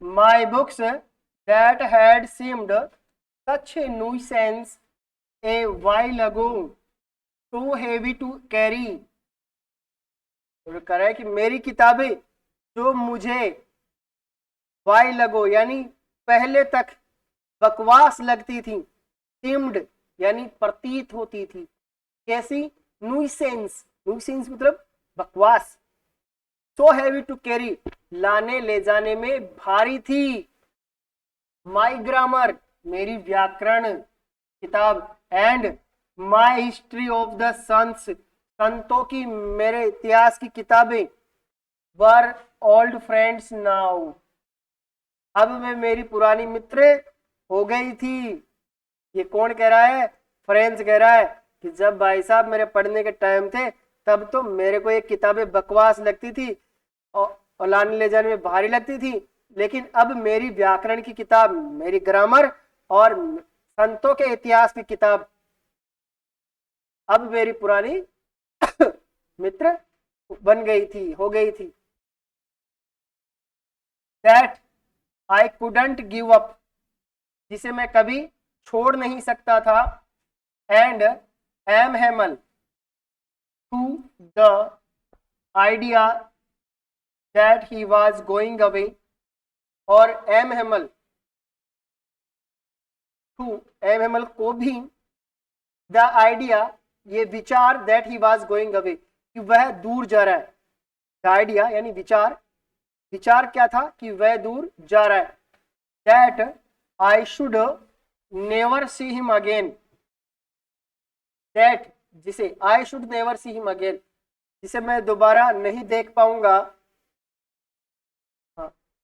my books that had seemed such A nuisance a while ago too heavy to carry। तो कह रहा है कि मेरी किताबें जो मुझे वाई लगो यानी पहले तक बकवास लगती थी, सीम्ड यानी प्रतीत होती थी, कैसी? नुइसेंस, नुइसेंस मतलब बकवास। सो हैवी टू कैरी, लाने ले जाने में भारी थी। माई ग्रामर, मेरी व्याकरण किताब, and my history of the sons, संतों की, मेरे इतिहास की किताबें, वर ओल्ड फ्रेंड्स नाउ, अब मैं मेरी पुरानी मित्र हो गई थी। ये कौन कह रहा है? फ्रेंड्स कह रहा है कि जब भाई साहब मेरे पढ़ने के टाइम थे तब तो मेरे को ये किताबें बकवास लगती थी और लाने ले जाने में भारी लगती थी, लेकिन अब मेरी व्याकरण की किताब, मेरी ग्रामर और संतों के इतिहास की किताब अब मेरी पुरानी मित्र बन गई थी, हो गई थी। That I couldn't give up, जिसे मैं कभी छोड़ नहीं सकता था। And M Hamel to the idea that he was going away, और M Hamel too, M Hamel को भी, द आइडिया, ये विचार, that he was going away, कि वह दूर जा रहा है। द आइडिया यानी विचार, विचार क्या था? कि वह दूर जा रहा है। That I should never see him again, that जिसे, I should never see him again, जिसे मैं दोबारा नहीं देख पाऊंगा।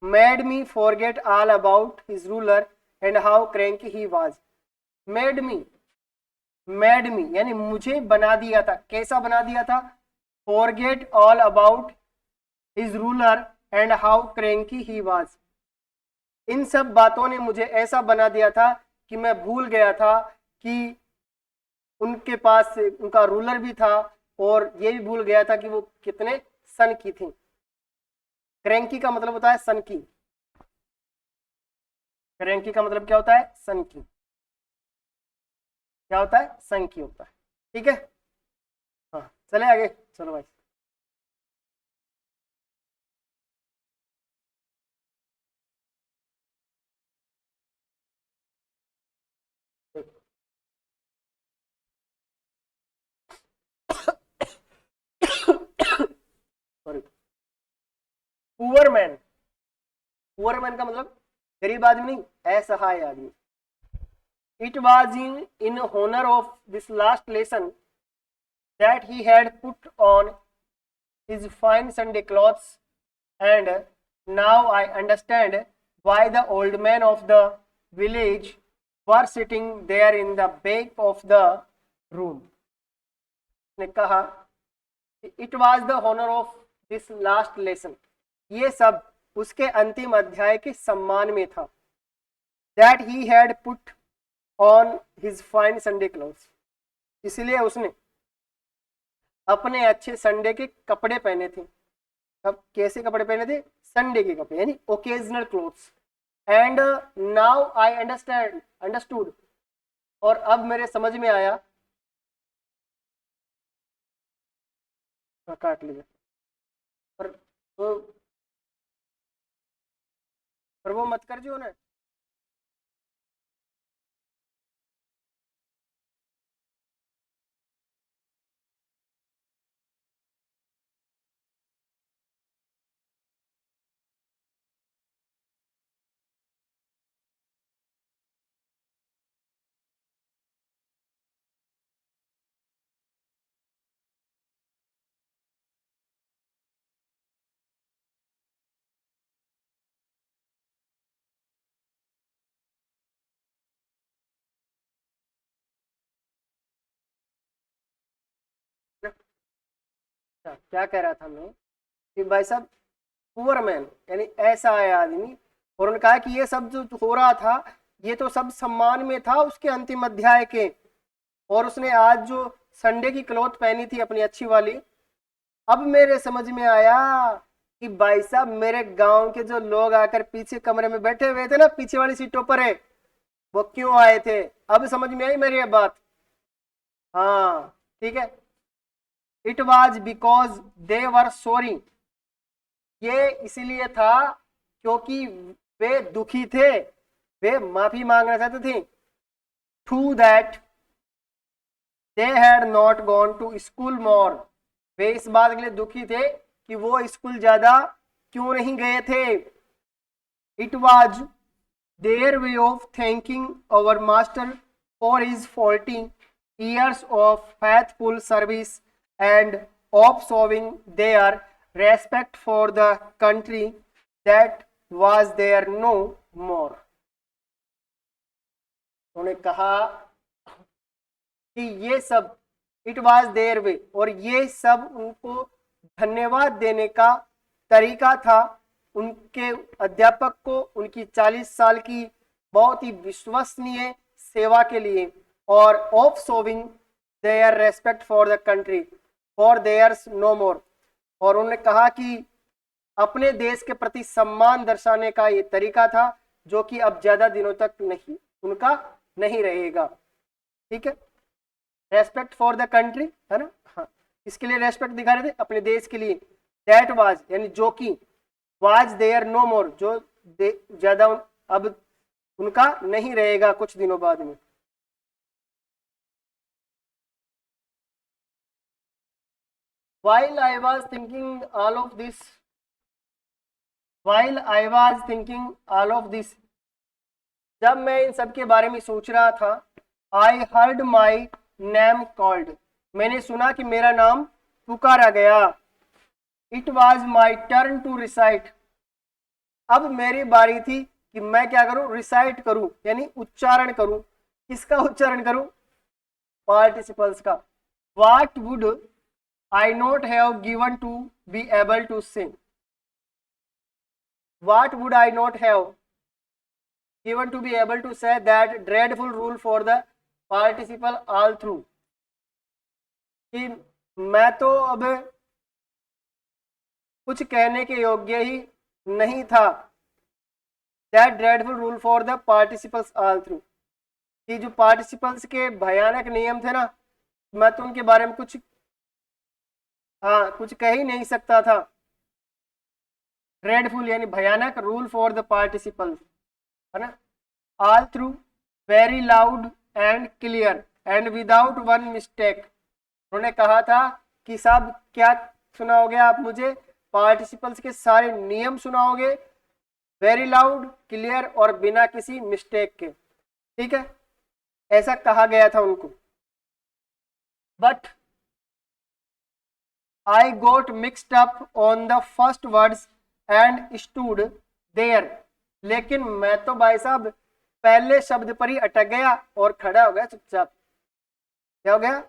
Made me forget all about his ruler and how cranky he was. Made me, made me यानी मुझे बना दिया था, कैसा बना दिया था? Forget all about his ruler and how cranky he was, इन सब बातों ने मुझे ऐसा बना दिया था कि मैं भूल गया था कि उनके पास उनका रूलर भी था, और ये भी भूल गया था कि वो कितने सन की थी। क्रैंकी का मतलब होता है सन की, क्रैंकी का मतलब क्या होता है? सन की। क्या होता है? सन की होता है। ठीक है। हाँ, चले आगे, चलो भाई। Sorry, poor man, poor man का मतलब गरीब आदमी नहीं, असहाय आदमी। It was in honor of this last lesson that he had put on his fine Sunday clothes, and now I understand why the old men of the village were sitting there in the back of the room। ने कहा, it was the honor of this last lesson, ये सब उसके अंतिम अध्याय के सम्मान में था। That he had put on his fine Sunday clothes, इसलिए उसने अपने अच्छे संडे के कपड़े पहने थे। अब कैसे कपड़े पहने थे? संडे के कपड़े यानी occasional clothes. And now I understand, understood, और अब मेरे समझ में आया। काट लीजिए। पर वो, पर वो मत कर जो ना। क्या कह रहा था मैं कि भाई साहब पुअर मैन यानी ऐसा है आदमी, और उन्होंने कहा कि ये सब जो हो रहा था ये तो सब सम्मान में था उसके अंतिम अध्याय के, और उसने आज जो संडे की क्लॉथ पहनी थी अपनी अच्छी वाली, अब मेरे समझ में आया कि भाई साहब मेरे गांव के जो लोग आकर पीछे कमरे में बैठे हुए थे ना, पीछे वाली सीटों पर है, वो क्यों आए थे। अब समझ में आई मेरी ये बात। हाँ ठीक है। It was because they were sorry, ये इसीलिए था क्योंकि वे दुखी थे, वे माफी मांगना चाहते थे। To that they had not gone to school more, वे इस बात के लिए दुखी थे कि वो स्कूल ज्यादा क्यों नहीं गए थे। It was their way of thanking our master for his 40 years of faithful service and of showing their respect for the country that was there no more। उन्होंने कहा कि ये सब इट वाज देयर वे, और ये सब उनको धन्यवाद देने का तरीका था उनके अध्यापक को उनकी 40 साल की बहुत ही विश्वसनीय सेवा के लिए, और of showing their respect for the country for theirs no more, और उन्होंने कहा कि अपने देश के प्रति सम्मान दर्शाने का ये तरीका था जो कि अब ज्यादा दिनों तक नहीं उनका नहीं रहेगा। ठीक है, रेस्पेक्ट फॉर द कंट्री है ना, हाँ इसके लिए रेस्पेक्ट दिखा रहे थे अपने देश के लिए। दैट वाज यानी जो कि, वाज देयर नो मोर जो ज्यादा अब उनका नहीं रहेगा कुछ दिनों बाद में। While I was thinking all of this, while I was thinking all of this, जब मैं इन सब के बारे में सोच रहा था, I heard my name called, मैंने सुना कि मेरा नाम पुकारा गया। It was my turn to recite, अब मेरी बारी थी कि मैं क्या करूं, रिसाइट करूं यानी उच्चारण करूं। किसका उच्चारण करूं, पार्टिसिपल्स का। What would I not have given to be able to sing, what would I not have given to be able to say that dreadful rule for the participle all through, कि मैं तो अब कुछ कहने के योग्य ही नहीं था। That dreadful rule for the participles all through, कि जो पार्टिसिपल्स के भयानक नियम थे ना, मैं तो उनके बारे में कुछ कुछ कह ही नहीं सकता था। ड्रेडफुल यानी भयानक, रूल फॉर द पार्टिसिपल्स है ना, all through very loud and clear and without one mistake. उन्होंने कहा था कि साहब क्या सुनाओगे आप मुझे, पार्टिसिपल्स के सारे नियम सुनाओगे, वेरी लाउड क्लियर और बिना किसी मिस्टेक के। ठीक है, ऐसा कहा गया था उनको। But I got mixed up on the first words and stood there, लेकिन मैं तो भाई साहब पहले शब्द पर ही अटक गया और खड़ा हो गया चुपचाप। क्या हो गया,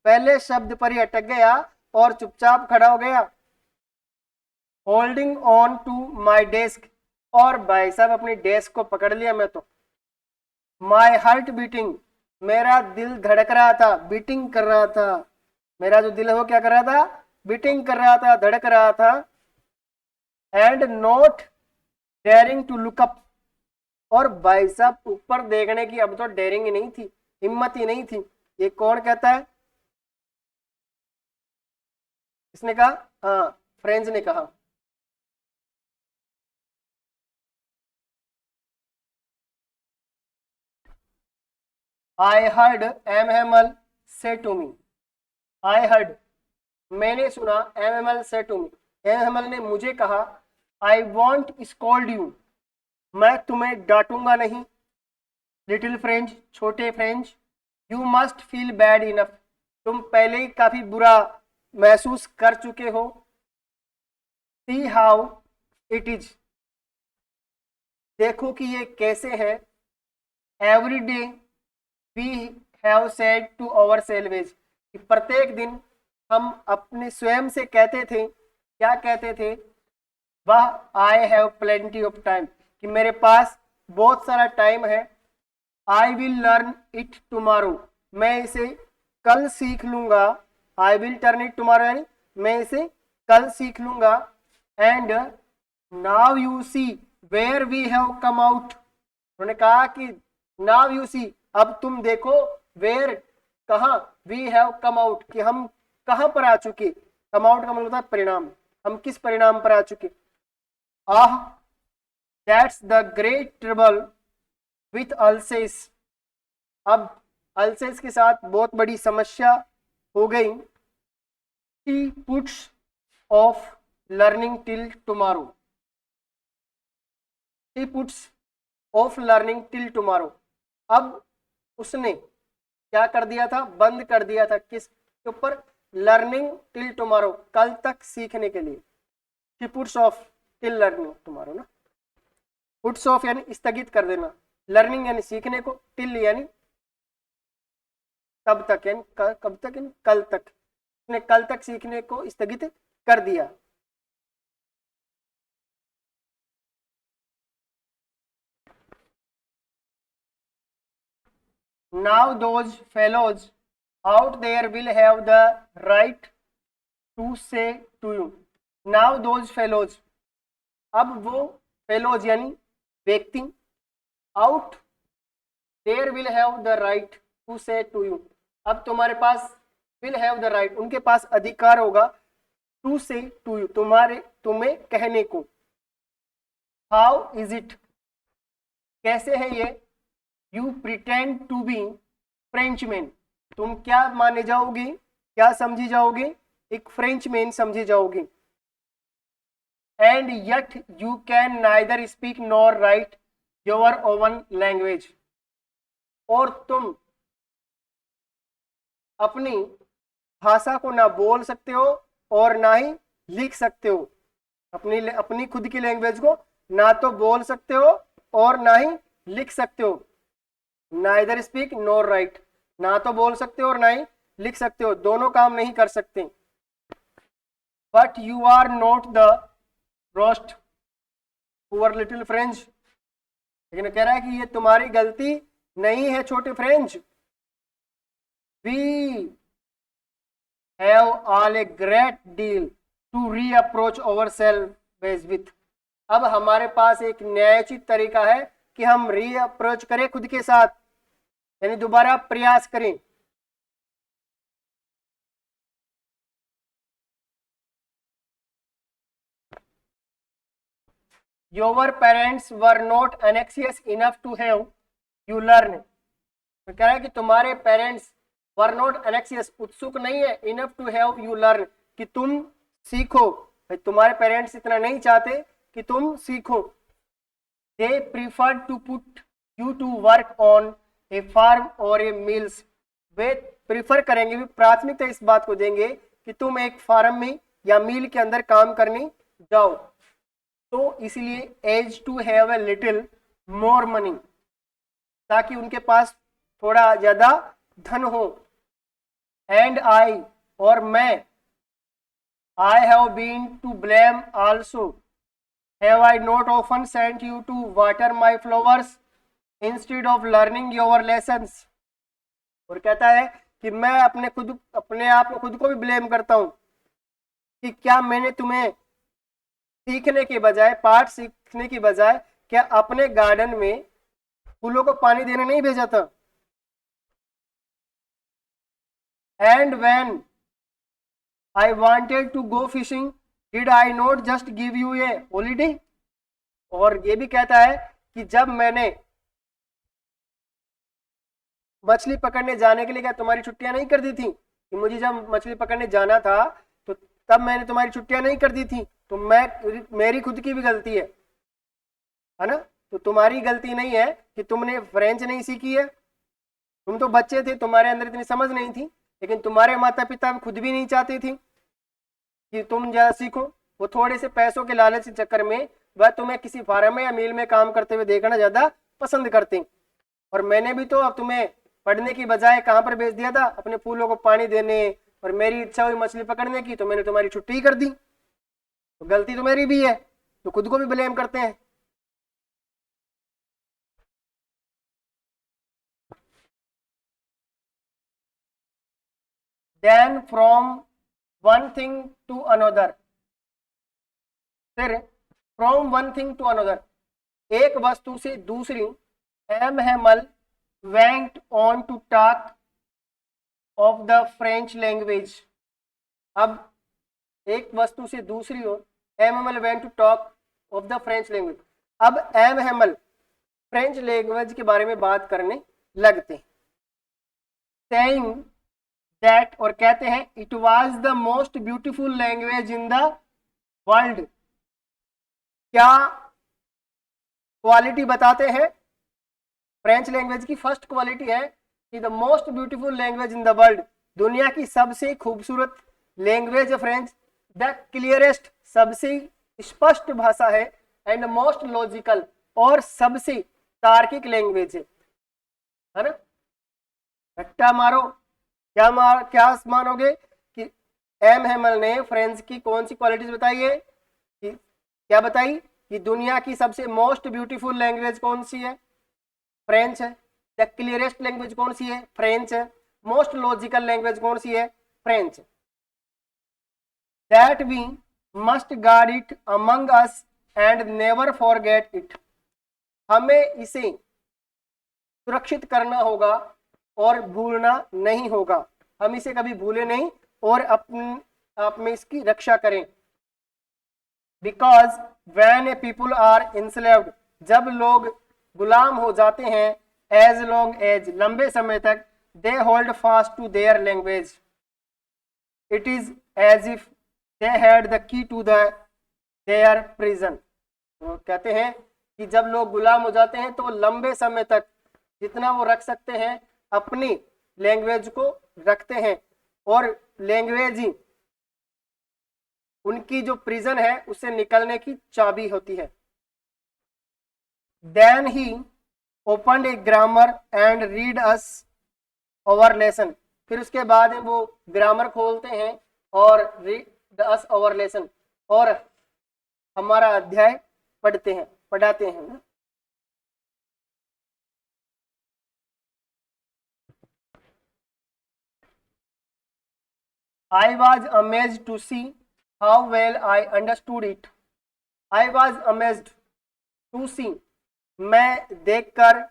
पहले शब्द पर ही अटक गया और चुपचाप खड़ा हो गया। Holding on to my desk, और भाई साहब अपनी डेस्क को पकड़ लिया मैं तो। माई हार्ट बीटिंग, मेरा दिल धड़क रहा था, बीटिंग कर रहा था, मेरा जो दिल है वो क्या कर रहा था, बीटिंग कर रहा था, धड़क रहा था। And not daring to look up, और भाई साहब ऊपर देखने की अब तो डेयरिंग ही नहीं थी, हिम्मत ही नहीं थी। ये कौन कहता है, किसने कहा, हाँ फ्रेंच ने कहा। आई हर्ड एम हेमल से टू मी, आई हर्ड मैंने सुना, एम हेमल से टू मी एम हेमल ने मुझे कहा, आई वॉन्ट स्कॉल्ड यू मैं तुम्हें डांटूंगा नहीं, लिटिल फ्रेंच छोटे French, you must feel bad enough तुम पहले ही काफी बुरा महसूस कर चुके हो। सी हाउ इट इज, देखो कि ये कैसे है। Every day we have said to ourselves, प्रत्येक दिन हम अपने स्वयं से कहते थे, क्या कहते थे, वह I have plenty of time, कि मेरे पास बहुत सारा टाइम है। I will learn it tomorrow, मैं इसे कल सीख लूंगा। I will turn it tomorrow यानी मैं इसे कल सीख लूंगा। And now you see where we have come out, उन्होंने कहा कि नाउ यू सी, अब तुम देखो, वेयर कहा, वी हैव कम आउट, कि हम कहां पर आ चुके। कम आउट का मतलब होता है परिणाम, हम किस परिणाम पर आ चुके। Ah that's the great trouble with Alsace, अब अल्सेस के साथ बहुत बड़ी समस्या हो गई। She puts off learning till tomorrow, she puts off learning till tomorrow, अब उसने क्या कर दिया था, बंद कर दिया था किसके ऊपर, लर्निंग टिल टुमारो, कल तक सीखने के लिए। She puts of till learning tomorrow ना, पुट्स ऑफ यानी स्थगित कर देना, लर्निंग यानी सीखने को, टिल यानी तब तक, यानी कब तक, यानी कल तक, उसने कल तक सीखने को स्थगित कर दिया। Now those fellows out there will have the right to say to you. Now those fellows, अब वो fellows यानी व्यक्ति, out there will have the right to say to you, अब तुम्हारे पास will have the right, उनके पास अधिकार होगा to say to you, तुम्हें कहने को। How is it, कैसे है ये, you pretend to be Frenchman, तुम क्या माने जाओगे, क्या समझी जाओगे, एक फ्रेंचमैन समझी जाओगे। And yet you can neither speak nor right your oven language, और तुम अपनी भाषा को ना बोल सकते हो और ना ही लिख सकते हो, अपनी खुद की लैंग्वेज को ना तो बोल सकते हो और ना ही लिख सकते हो। नाइदर स्पीक नॉर राइट, ना तो बोल सकते हो और ना ही लिख सकते हो, दोनों काम नहीं कर सकते। But you are not the roast poor little French, लेकिन कह रहा है कि ये तुम्हारी गलती नहीं है छोटे French. We have all a great deal to reapproach our self with, अब हमारे पास एक न्यायोचित तरीका है कि हम रीअप्रोच करें खुद के साथ, यानी दोबारा प्रयास करें। Your parents were not anxious enough to have you learn, तो कह रहा है कि तुम्हारे पेरेंट्स वर नॉट एनेक्सियस, उत्सुक नहीं है, enough to have you learn, कि तुम सीखो, तुम्हारे पेरेंट्स इतना नहीं चाहते कि तुम सीखो। They prefer to put you to work on a farm और ए मिल्स, वे प्रीफर करेंगे, भी प्राथमिकता इस बात को देंगे कि तुम एक फार्म में या मिल के अंदर काम करने जाओ। तो इसलिए as to have a little more money, ताकि उनके पास थोड़ा ज्यादा धन हो। एंड आई, और मैं, I have been to blame also, have I not often sent you to water my flowers instead of learning your lessons, और कहता है कि मैं अपने आप को खुद को भी ब्लेम करता हूं कि क्या मैंने तुम्हें सीखने के बजाय, पाठ सीखने की बजाय, क्या अपने गार्डन में फूलों को पानी देने नहीं भेजा था। And when I wanted to go fishing did I not just give you a holiday, और ये भी कहता है कि जब मैंने मछली पकड़ने जाने के लिए क्या तुम्हारी छुट्टियां नहीं कर दी थी, कि मुझे जब मछली पकड़ने जाना था तो तब मैंने तुम्हारी छुट्टियां नहीं कर दी थी, तो मेरी खुद की भी गलती है ना, तो तुम्हारी गलती नहीं है कि तुमने फ्रेंच नहीं सीखी है, तुम तो बच्चे थे, तुम्हारे अंदर इतनी समझ नहीं थी, लेकिन तुम्हारे माता पिता खुद भी नहीं चाहते थे कि तुम ज्यादा सीखो, वो थोड़े से पैसों के लालच के चक्कर में वह तुम्हें किसी फार्म में या मिल में काम करते हुए देखना ज्यादा पसंद करते। और मैंने भी तो अब तुम्हें पढ़ने की बजाय कहाँ पर भेज दिया था, अपने फूलों को पानी देने, और मेरी इच्छा हुई मछली पकड़ने की तो मैंने तुम्हारी छुट्टी कर दी, तो गलती तो मेरी भी है, तो खुद को भी ब्लेम करते हैं। Then from one thing to another, फिर from one thing to another, एक वस्तु से दूसरी, M Hamel went on to talk of the French language. अब एक वस्तु से दूसरी ओर, M Hamel went to talk of the French language. अब एम हेमल फ्रेंच लैंग्वेज के बारे में बात करने लगते हैं, सेइंग दैट, और कहते हैं it was the most beautiful language in the world. क्या क्वालिटी बताते हैं? फ्रेंच लैंग्वेज की फर्स्ट क्वालिटी है कि the most beautiful language in the world, दुनिया की सबसे खूबसूरत लैंग्वेज है फ्रेंच, द क्लियरेस्ट, सबसे स्पष्ट भाषा है, एंड मोस्ट लॉजिकल, और सबसे तार्किक लैंग्वेज है ना। रट्टा मारो, क्या मानोगे कि एम हेमल ने फ्रेंच की कौन सी क्वालिटीज बताई है, कि क्या बताई कि दुनिया की सबसे मोस्ट ब्यूटीफुल लैंग्वेज कौन सी है? फ्रेंच है। द क्लियरेस्ट लैंग्वेज कौन सी है? फ्रेंच है। मोस्ट लॉजिकल लैंग्वेज कौन सी है? French. That we must guard it among us and never forget it, हमें इसे सुरक्षित करना होगा और भूलना नहीं होगा, हम इसे कभी भूले नहीं और अपने आप में इसकी रक्षा करें। Because when a people are enslaved, जब लोग गुलाम हो जाते हैं, एज लॉन्ग एज, लंबे समय तक, they hold fast to their language, it is as if they had the key to their prison. तो कहते हैं कि जब लोग गुलाम हो जाते हैं तो लंबे समय तक जितना वो रख सकते हैं अपनी लैंग्वेज को रखते हैं, और लैंग्वेज ही उनकी जो प्रिजन है उससे निकलने की चाबी होती है। Then he opened a grammar and read us our lesson, फिर उसके बाद वो ग्रामर खोलते हैं और रीड अस अवर लेसन, और हमारा अध्याय पढ़ाते हैं ना। I was amazed to see how well I understood it. I was amazed to see, मैं देखकर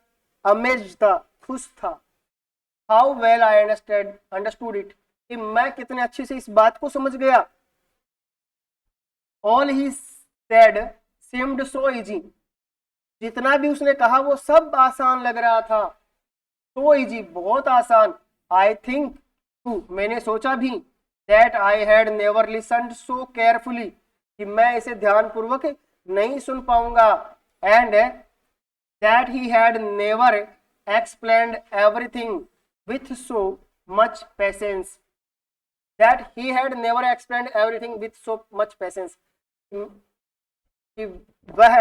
amazed था, खुश था। How well I understood it, कि मैं कितने अच्छे से इस बात को समझ गया। All he said seemed so easy, जितना भी उसने कहा वो सब आसान लग रहा था। So easy, बहुत आसान। I think too, मैंने सोचा भी, that I had never listened so carefully, कि मैं इसे ध्यानपूर्वक नहीं सुन पाऊंगा, and that he had never explained everything with so much patience, that he had never explained everything with so much patience, कि वह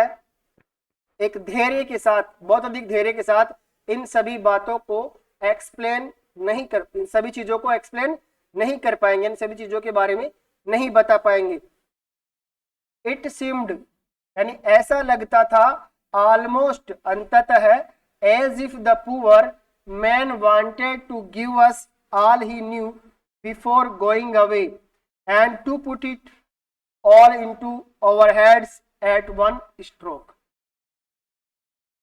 एक धैर्य के साथ, बहुत अधिक धैर्य के साथ इन सभी बातों को एक्सप्लेन नहीं कर, इन सभी चीजों को एक्सप्लेन नहीं कर पाएंगे, इन सभी चीजों के बारे में नहीं बता पाएंगे। इट सीम्ड, यानी ऐसा लगता था, ऑलमोस्ट, अंततः, as if the poor man wanted to give us all he knew before going away and to put it all into our heads at one stroke.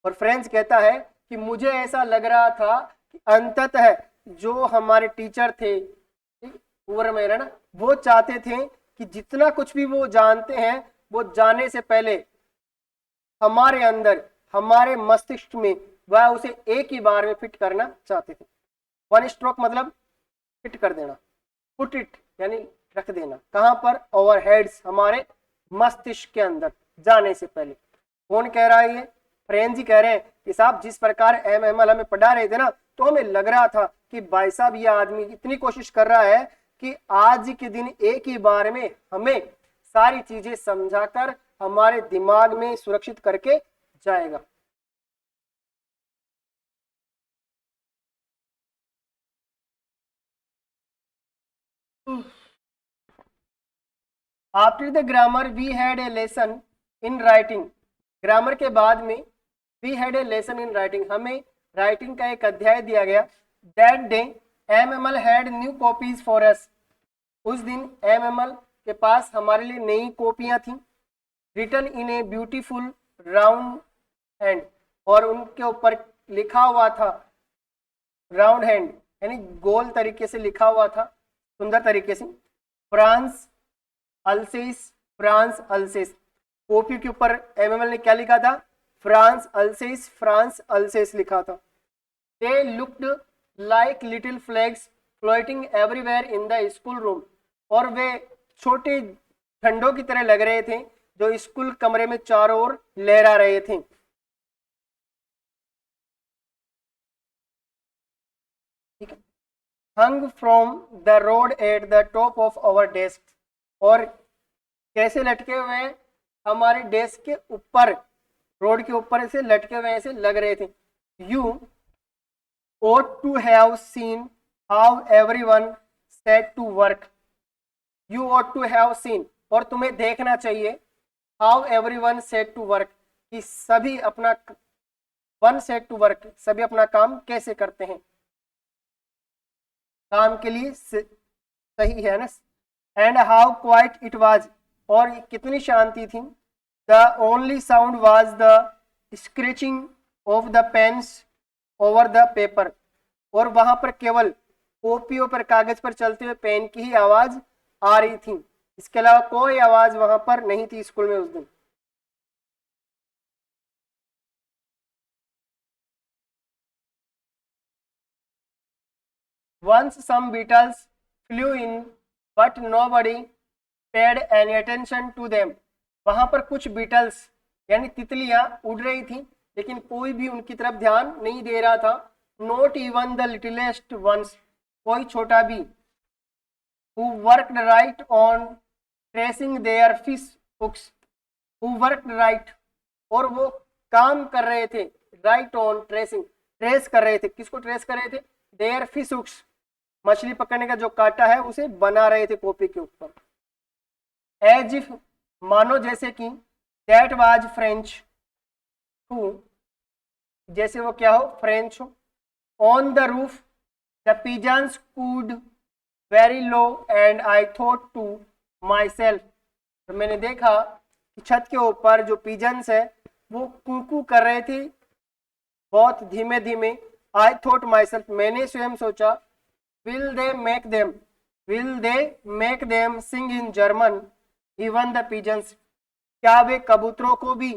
और फ्रेंच कहता है कि मुझे ऐसा लग रहा था कि अंततः जो हमारे टीचर थे पूर्व में ना, वो चाहते थे कि जितना कुछ भी वो जानते हैं वो जाने से पहले हमारे अंदर, हमारे मस्तिष्क में वह उसे एक ही बार में फिट करना चाहते थे। वन स्ट्रोक मतलब फिट कर देना, पुट इट यानी रख देना, कहां पर? ओवर हेड्स, हमारे मस्तिष्क के अंदर जाने से पहले। कौन कह रहा है ये? फ्रेंच जी कह रहे हैं कि साहब जिस प्रकार एम एमएल हमें पढ़ा रहे थे ना, तो हमें लग रहा था कि भाई साहब ये आदमी इतनी कोशिश कर रहा है कि आज के दिन एक ही बार में हमें सारी चीजें समझाकर हमारे दिमाग में सुरक्षित करके जाएगा। After the grammar we had a lesson in writing, grammar के बाद में we had a lesson in writing, हमें राइटिंग का एक अध्याय दिया गया। That day M Hamel had new copies for us, उस दिन एमएमएल के पास हमारे लिए नई कॉपियां थी। Written in a beautiful round hand, और उनके ऊपर लिखा हुआ था राउंड हैंड, यानी गोल तरीके से लिखा हुआ था, सुंदर तरीके से, फ्रांस अल्सेस, फ्रांस अल्सेस। कॉपी के ऊपर एमएमएल ने क्या लिखा था? फ्रांस अल्सेस, फ्रांस अल्सेस लिखा था। They looked like little flags floating everywhere in the school room, और वे छोटे झंडों की तरह लग रहे थे जो स्कूल कमरे में चारों ओर लहरा रहे थे। ठीक है। Hung from the rod at the top of our desk, और कैसे लटके हुए हैं? हमारे डेस्क के ऊपर, रोड के ऊपर से लटके हुए ऐसे लग रहे थे। You ought to have seen how everyone set to work, you ought to have seen, और तुम्हें देखना चाहिए, how everyone set to work, कि सभी अपना one set to work, सभी अपना काम कैसे करते हैं, काम के लिए सही है ना। And how quiet it was, और कितनी शांति थी। The only sound was the scratching of the pens over the paper, और वहां पर केवल कॉपियों पर, कागज पर चलते हुए पेन की ही आवाज आ रही थी, इसके अलावा कोई आवाज वहां पर नहीं थी स्कूल में उस दिन। Once some beetles flew in, but nobody paid any attention to them. वहां पर कुछ बीटल्स यानी तितलियां उड़ रही थी, लेकिन कोई भी उनकी तरफ ध्यान नहीं दे रहा था। Not even the littlest ones, कोई छोटा भी। Who worked right on tracing their fish hooks, who worked right, और वो काम कर रहे थे, right on tracing, ट्रेस कर रहे थे, किसको ट्रेस कर रहे थे? their fish hooks, मछली पकड़ने का जो कांटा है उसे बना रहे थे कॉपी के ऊपर। एज इफ, मानो जैसे कि, दैट वाज फ्रेंच, टू, जैसे वो क्या हो? फ्रेंच हो। On the roof the pigeons cooed very low and I thought to myself, तो मैंने देखा कि छत के ऊपर जो पिजन्स है वो कूकू कर रहे थे बहुत धीमे धीमे। आई थॉट माई सेल्फ, मैंने स्वयं सोचा, will they make them sing in German, even the pigeons, क्या वे कबूतरों को भी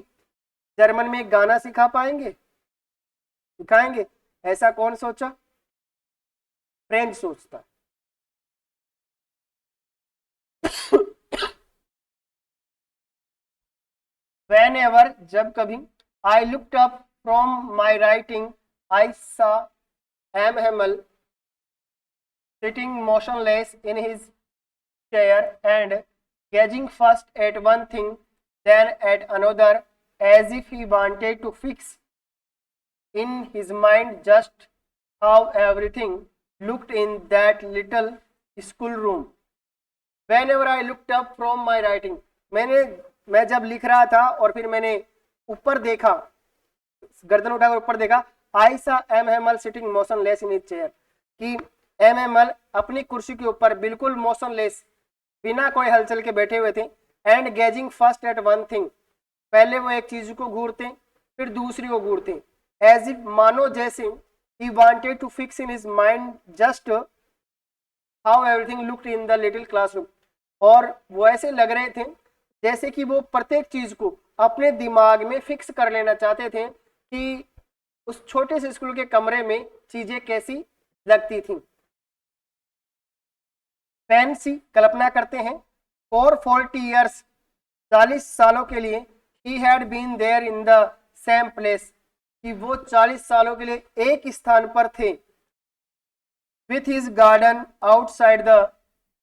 जर्मन में गाना सिखा पाएंगे, सिखाएंगे? ऐसा कौन सोचा? फ्रेंच सोचता। Whenever, जब कभी, I looked up from my writing, I saw Hamel sitting motionless in his chair and gazing first at one thing, then at another, as if he wanted to fix in his mind just how everything looked in that little schoolroom. Whenever I looked up from my writing, मैं जब लिख रहा था और फिर मैंने ऊपर देखा, गर्दन उठाकर ऊपर देखा, I saw M Hamel sitting motionless in his chair, कि एम हेमल अपनी कुर्सी के ऊपर बिल्कुल मोशनलेस, बिना कोई हलचल के बैठे हुए थे। And gazing first at one thing, पहले वो एक चीज को घूरते फिर दूसरी को घूरते, एज इफ, मानो जैसे, he wanted to fix in his mind just how everything looked in the little classroom, और वो ऐसे लग रहे थे जैसे कि वो प्रत्येक चीज को अपने दिमाग में फिक्स कर लेना चाहते थे कि उस छोटे से स्कूल के कमरे में चीजें कैसी लगती थी। फैंसी, कल्पना करते हैं, फॉर 40 ईयर्स, 40 सालों के लिए, he had been there in the same place, कि वो 40 सालों के लिए एक स्थान पर थे। With his garden outside the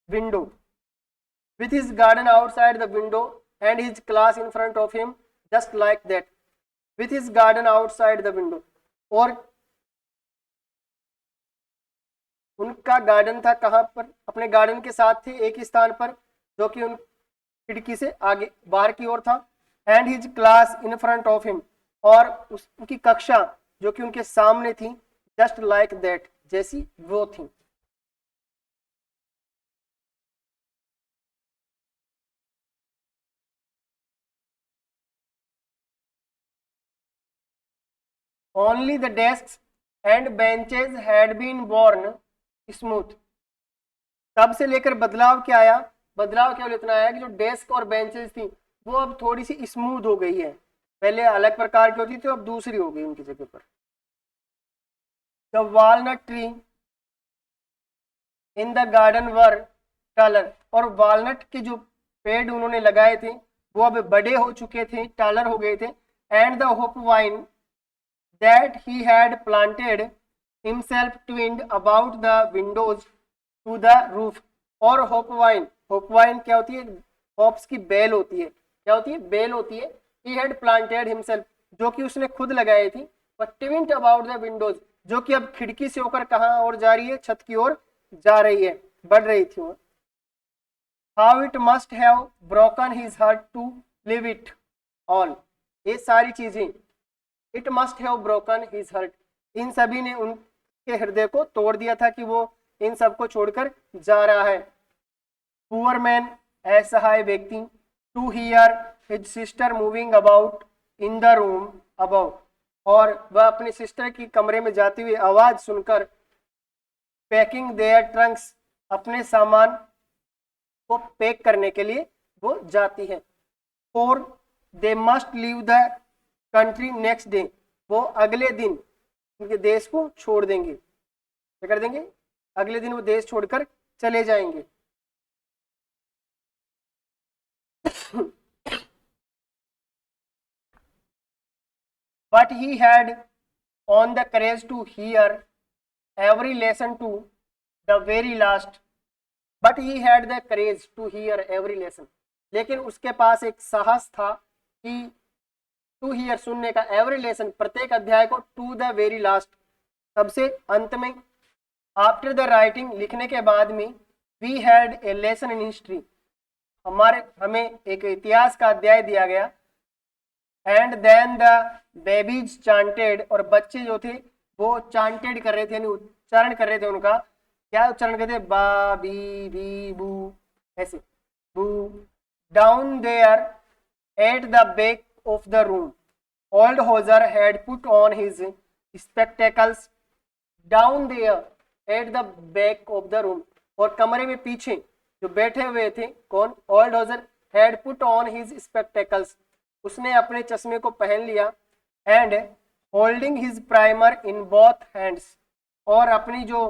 window, with his garden outside the window and his class in front of him, just like that, with his garden outside the window, और उनका गार्डन था कहाँ पर, अपने गार्डन के साथ थे एक ही स्थान पर, जो कि उन खिड़की से आगे बाहर की ओर था। And his class in front of him, और उनकी कक्षा जो कि उनके सामने थी, जस्ट लाइक दैट, जैसी वो थी। Only the desk and benches had been worn smooth. तब से लेकर बदलाव क्या आया, बदलाव केवल इतना आया कि जो डेस्क और बेंचेस थी वो अब थोड़ी सी स्मूथ हो गई है, पहले अलग प्रकार की होती थी, अब दूसरी हो गई उनकी जगह पर। The walnut tree in the garden were taller, और वॉलनट के जो पेड़ उन्होंने लगाए थे वो अब बड़े हो चुके थे, टालर हो गए थे। And the hop vine that he had planted himself twined about the windows to the roof. और होप वाइन क्या होती है, होप्स की बेल होती है, क्या होती है, बेल होती है। ही हैड प्लांटेड हिमसेल्फ, जो कि उसने खुद लगाई थी, but twinned about the Windows, जो कि अब खिड़की से होकर कहाँ और जा रही है, छत की ओर जा रही है, बढ़ रही थी वो। How it must have broken his heart to leave it all, ये सारी चीजें, it must have broken his heart, इन सभी ने उनके हृदय को तोड़ दिया था कि वो इन सबको छोड़कर जा रहा है। पुअर मैन, असहाय व्यक्ति, to hear his sister moving about in the room about, और वह अपनी सिस्टर की कमरे में जाती हुई आवाज सुनकर पैकिंग देयर ट्रंक्स, अपने सामान को पैक करने के लिए वो जाती है। For they must leave the country next day, वो अगले दिन उनके देश को छोड़ देंगे, क्या कर देंगे, अगले दिन वो देश छोड़कर चले जाएंगे। But he had on the courage to hear every lesson to the very last. But he had the courage to hear every lesson. लेकिन उसके पास एक साहस था कि टू हियर, सुनने का, एवरी लेसन, प्रत्येक अध्याय को, टू द वेरी लास्ट, सबसे अंत में। आफ्टर द राइटिंग, लिखने के बाद में, we had a lesson in history, हमें एक इतिहास का अध्याय दिया गया। And then the babies chanted, और बच्चे जो थे वो चांटेड कर रहे थे, यानी उच्चारण कर रहे थे उनका, क्या उच्चारण करते, बा बी बी बू, ऐसे, बू। Down there at the back of the room, old Hauser had put on his spectacles. Down there at the back of the room, और कमरे में पीछे जो बैठे हुए थे, कौन, old Hauser, had put on his spectacles, उसने अपने चश्मे को पहन लिया। And holding his primer in both hands, और अपनी जो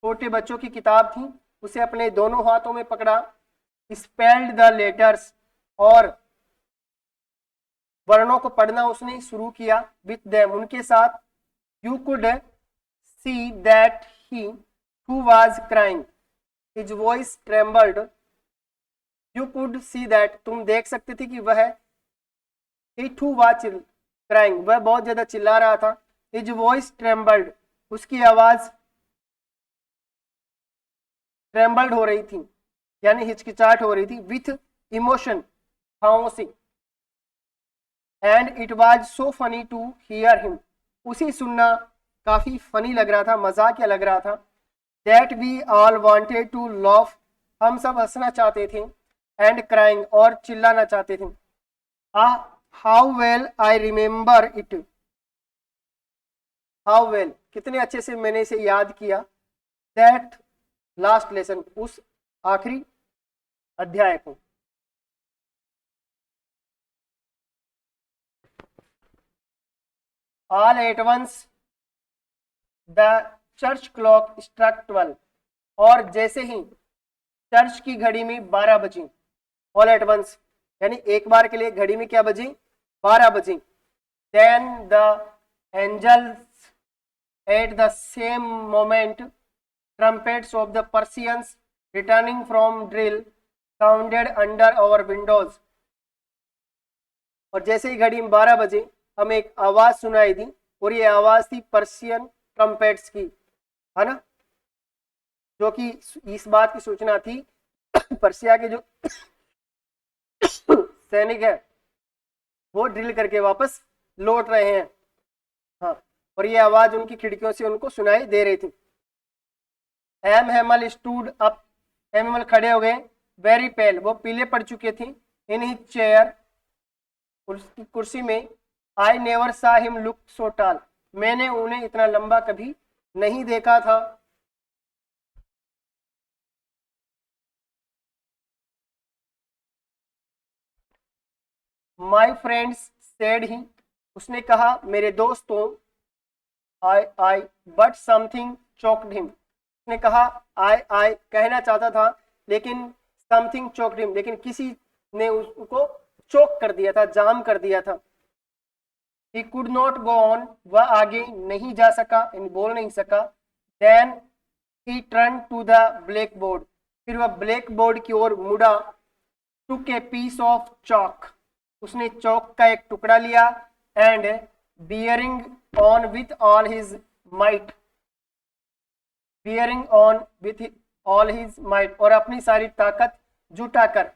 छोटे बच्चों की किताब थी उसे अपने दोनों हाथों में पकड़ा। स्पेल्ड द लेटर्स, और वर्णों को पढ़ना उसने शुरू किया। विथ देम, उनके साथ। You could see that he who was crying, his voice trembled. You could see that, तुम देख सकते थे कि वह, टू वाज क्राइंग, वह बहुत ज्यादा चिल्ला रहा था। हिज वॉइस ट्रेम्बल्ड, उसकी आवाज ट्रेम्बल्ड हो रही थी, यानी हिचकिचाहट हो रही थी। विथ इमोशन, भावों से। And it was so funny to hear him, उसे सुनना काफी फनी लग रहा था, मजाकिया लग रहा था। That we all wanted to laugh, हम सब हंसना चाहते थे। एंड क्राइंग, और चिल्लाना चाहते थे। How well I remember it, how well, कितने अच्छे से मैंने इसे याद किया। दैट लास्ट लेसन, उस आखिरी अध्याय को। All at once the church clock struck 12, और जैसे ही चर्च की घड़ी में 12 बजी, ऑल एट वंस यानी एक बार के लिए घड़ी में क्या बजी, 12 बजी। Then the angels at the same moment trumpets of the Prussians returning from drill sounded under our windows, और जैसे ही घड़ी में 12 बजे हमें एक आवाज सुनाई दी, और ये आवाज थी पर्सियन ट्रम्पेट्स की, है ना। जो कि इस बात की सूचना थी पर्सिया के जो सैनिक है वो ड्रिल करके वापस लौट रहे हैं। हाँ, और ये आवाज उनकी खिड़कियों से उनको सुनाई दे रही थी। M Hemal stood up, M Hemal खड़े हो गए, वेरी पेल, वो पीले पड़ चुके थे, इन ही चेयर, उसकी कुर्सी में। आई नेवर सा हिम लुक सो टाल, मैंने उन्हें इतना लंबा कभी नहीं देखा था। माई फ्रेंड्स सेड ही, उसने कहा मेरे दोस्तों। आई बट समथिंग चोक्ड हिम, उसने कहा आई कहना चाहता था लेकिन समथिंग चोक्ड हिम, लेकिन किसी ने उसको चोक कर दिया था, जाम कर दिया था। He could not go on, वह आगे नहीं जा सका, बोल नहीं सका। Then he turn to the blackboard, फिर वह ब्लैक बोर्ड की ओर मुड़ा। Took a piece of chalk, उसने चौक का एक टुकड़ा लिया। And bearing on with all his might, bearing on with all his might, और अपनी सारी ताकत जुटाकर।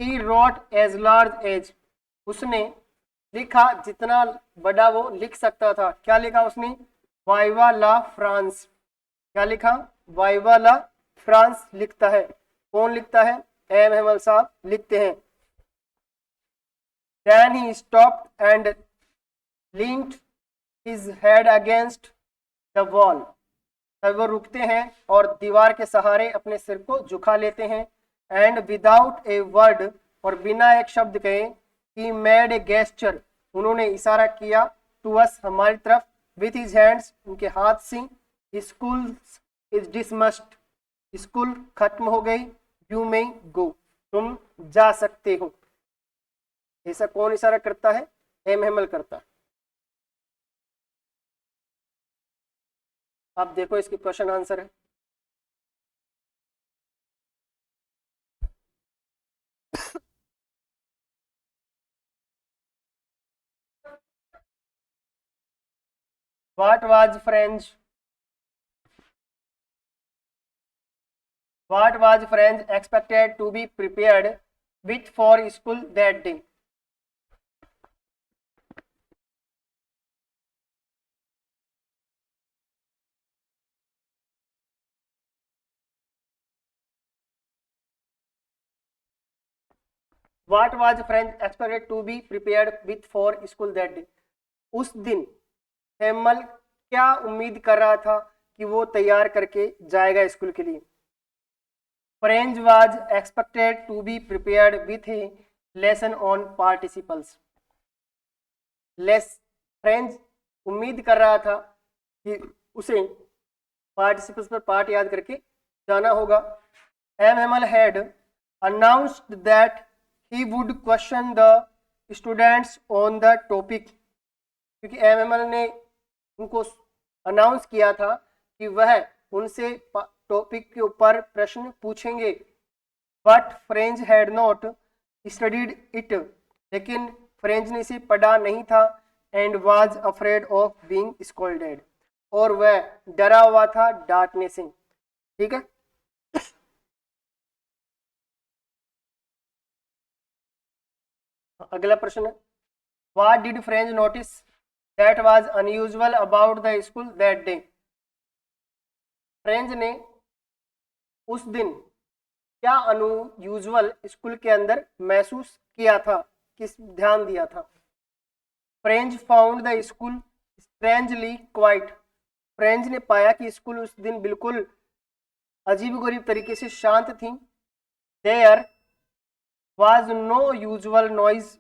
He wrote as large as, उसने लिखा जितना बड़ा वो लिख सकता था। क्या लिखा उसने? वाइवा ला फ्रांस, क्या लिखा? वाइवा ला फ्रांस लिखता है। कौन लिखता है? एम हेमल साहब लिखते हैं। Then he stopped and leaned his head against the wall, तब वो रुकते हैं और दीवार के सहारे अपने सिर को झुका लेते हैं। एंड विदाउट ए वर्ड, और बिना एक शब्द कहे, he made a gesture, उन्होंने इशारा किया, टू अस, हमारी तरफ, with his hands, उनके हाथ से। स्कूल इज dismissed, स्कूल खत्म हो गई। यू may go, तुम जा सकते हो। ऐसा कौन इशारा करता है? एम हेमल करता है। आप देखो इसकी क्वेश्चन आंसर है। What was French? What was French expected to be prepared with for school that day? What was French expected to be prepared with for school that day? उस दिन हेमल क्या उम्मीद कर रहा था कि वो तैयार करके जाएगा स्कूल के लिए? French was expected to be prepared with a lesson on participles. French उम्मीद कर रहा था कि उसे पार्टिसिपल्स पर पार्ट याद करके जाना होगा। M Hamel had announced that he would question the students on the topic, क्योंकि एम हेमल ने उनको अनाउंस किया था कि वह उनसे टॉपिक के ऊपर प्रश्न पूछेंगे। But French had not studied it, लेकिन फ्रेंच ने इसे पढ़ा नहीं था। And was afraid of being scolded, और वह डरा हुआ था डांटने से। ठीक है, अगला प्रश्न है, what did French notice that was unusual about the school that day? French ने उस दिन क्या अनयूजुअल स्कूल के अंदर महसूस किया था, किस ध्यान दिया था? French found the school strangely quite, French ने पाया कि स्कूल उस दिन बिल्कुल अजीबोगरीब तरीके से शांत थी। There was no usual noise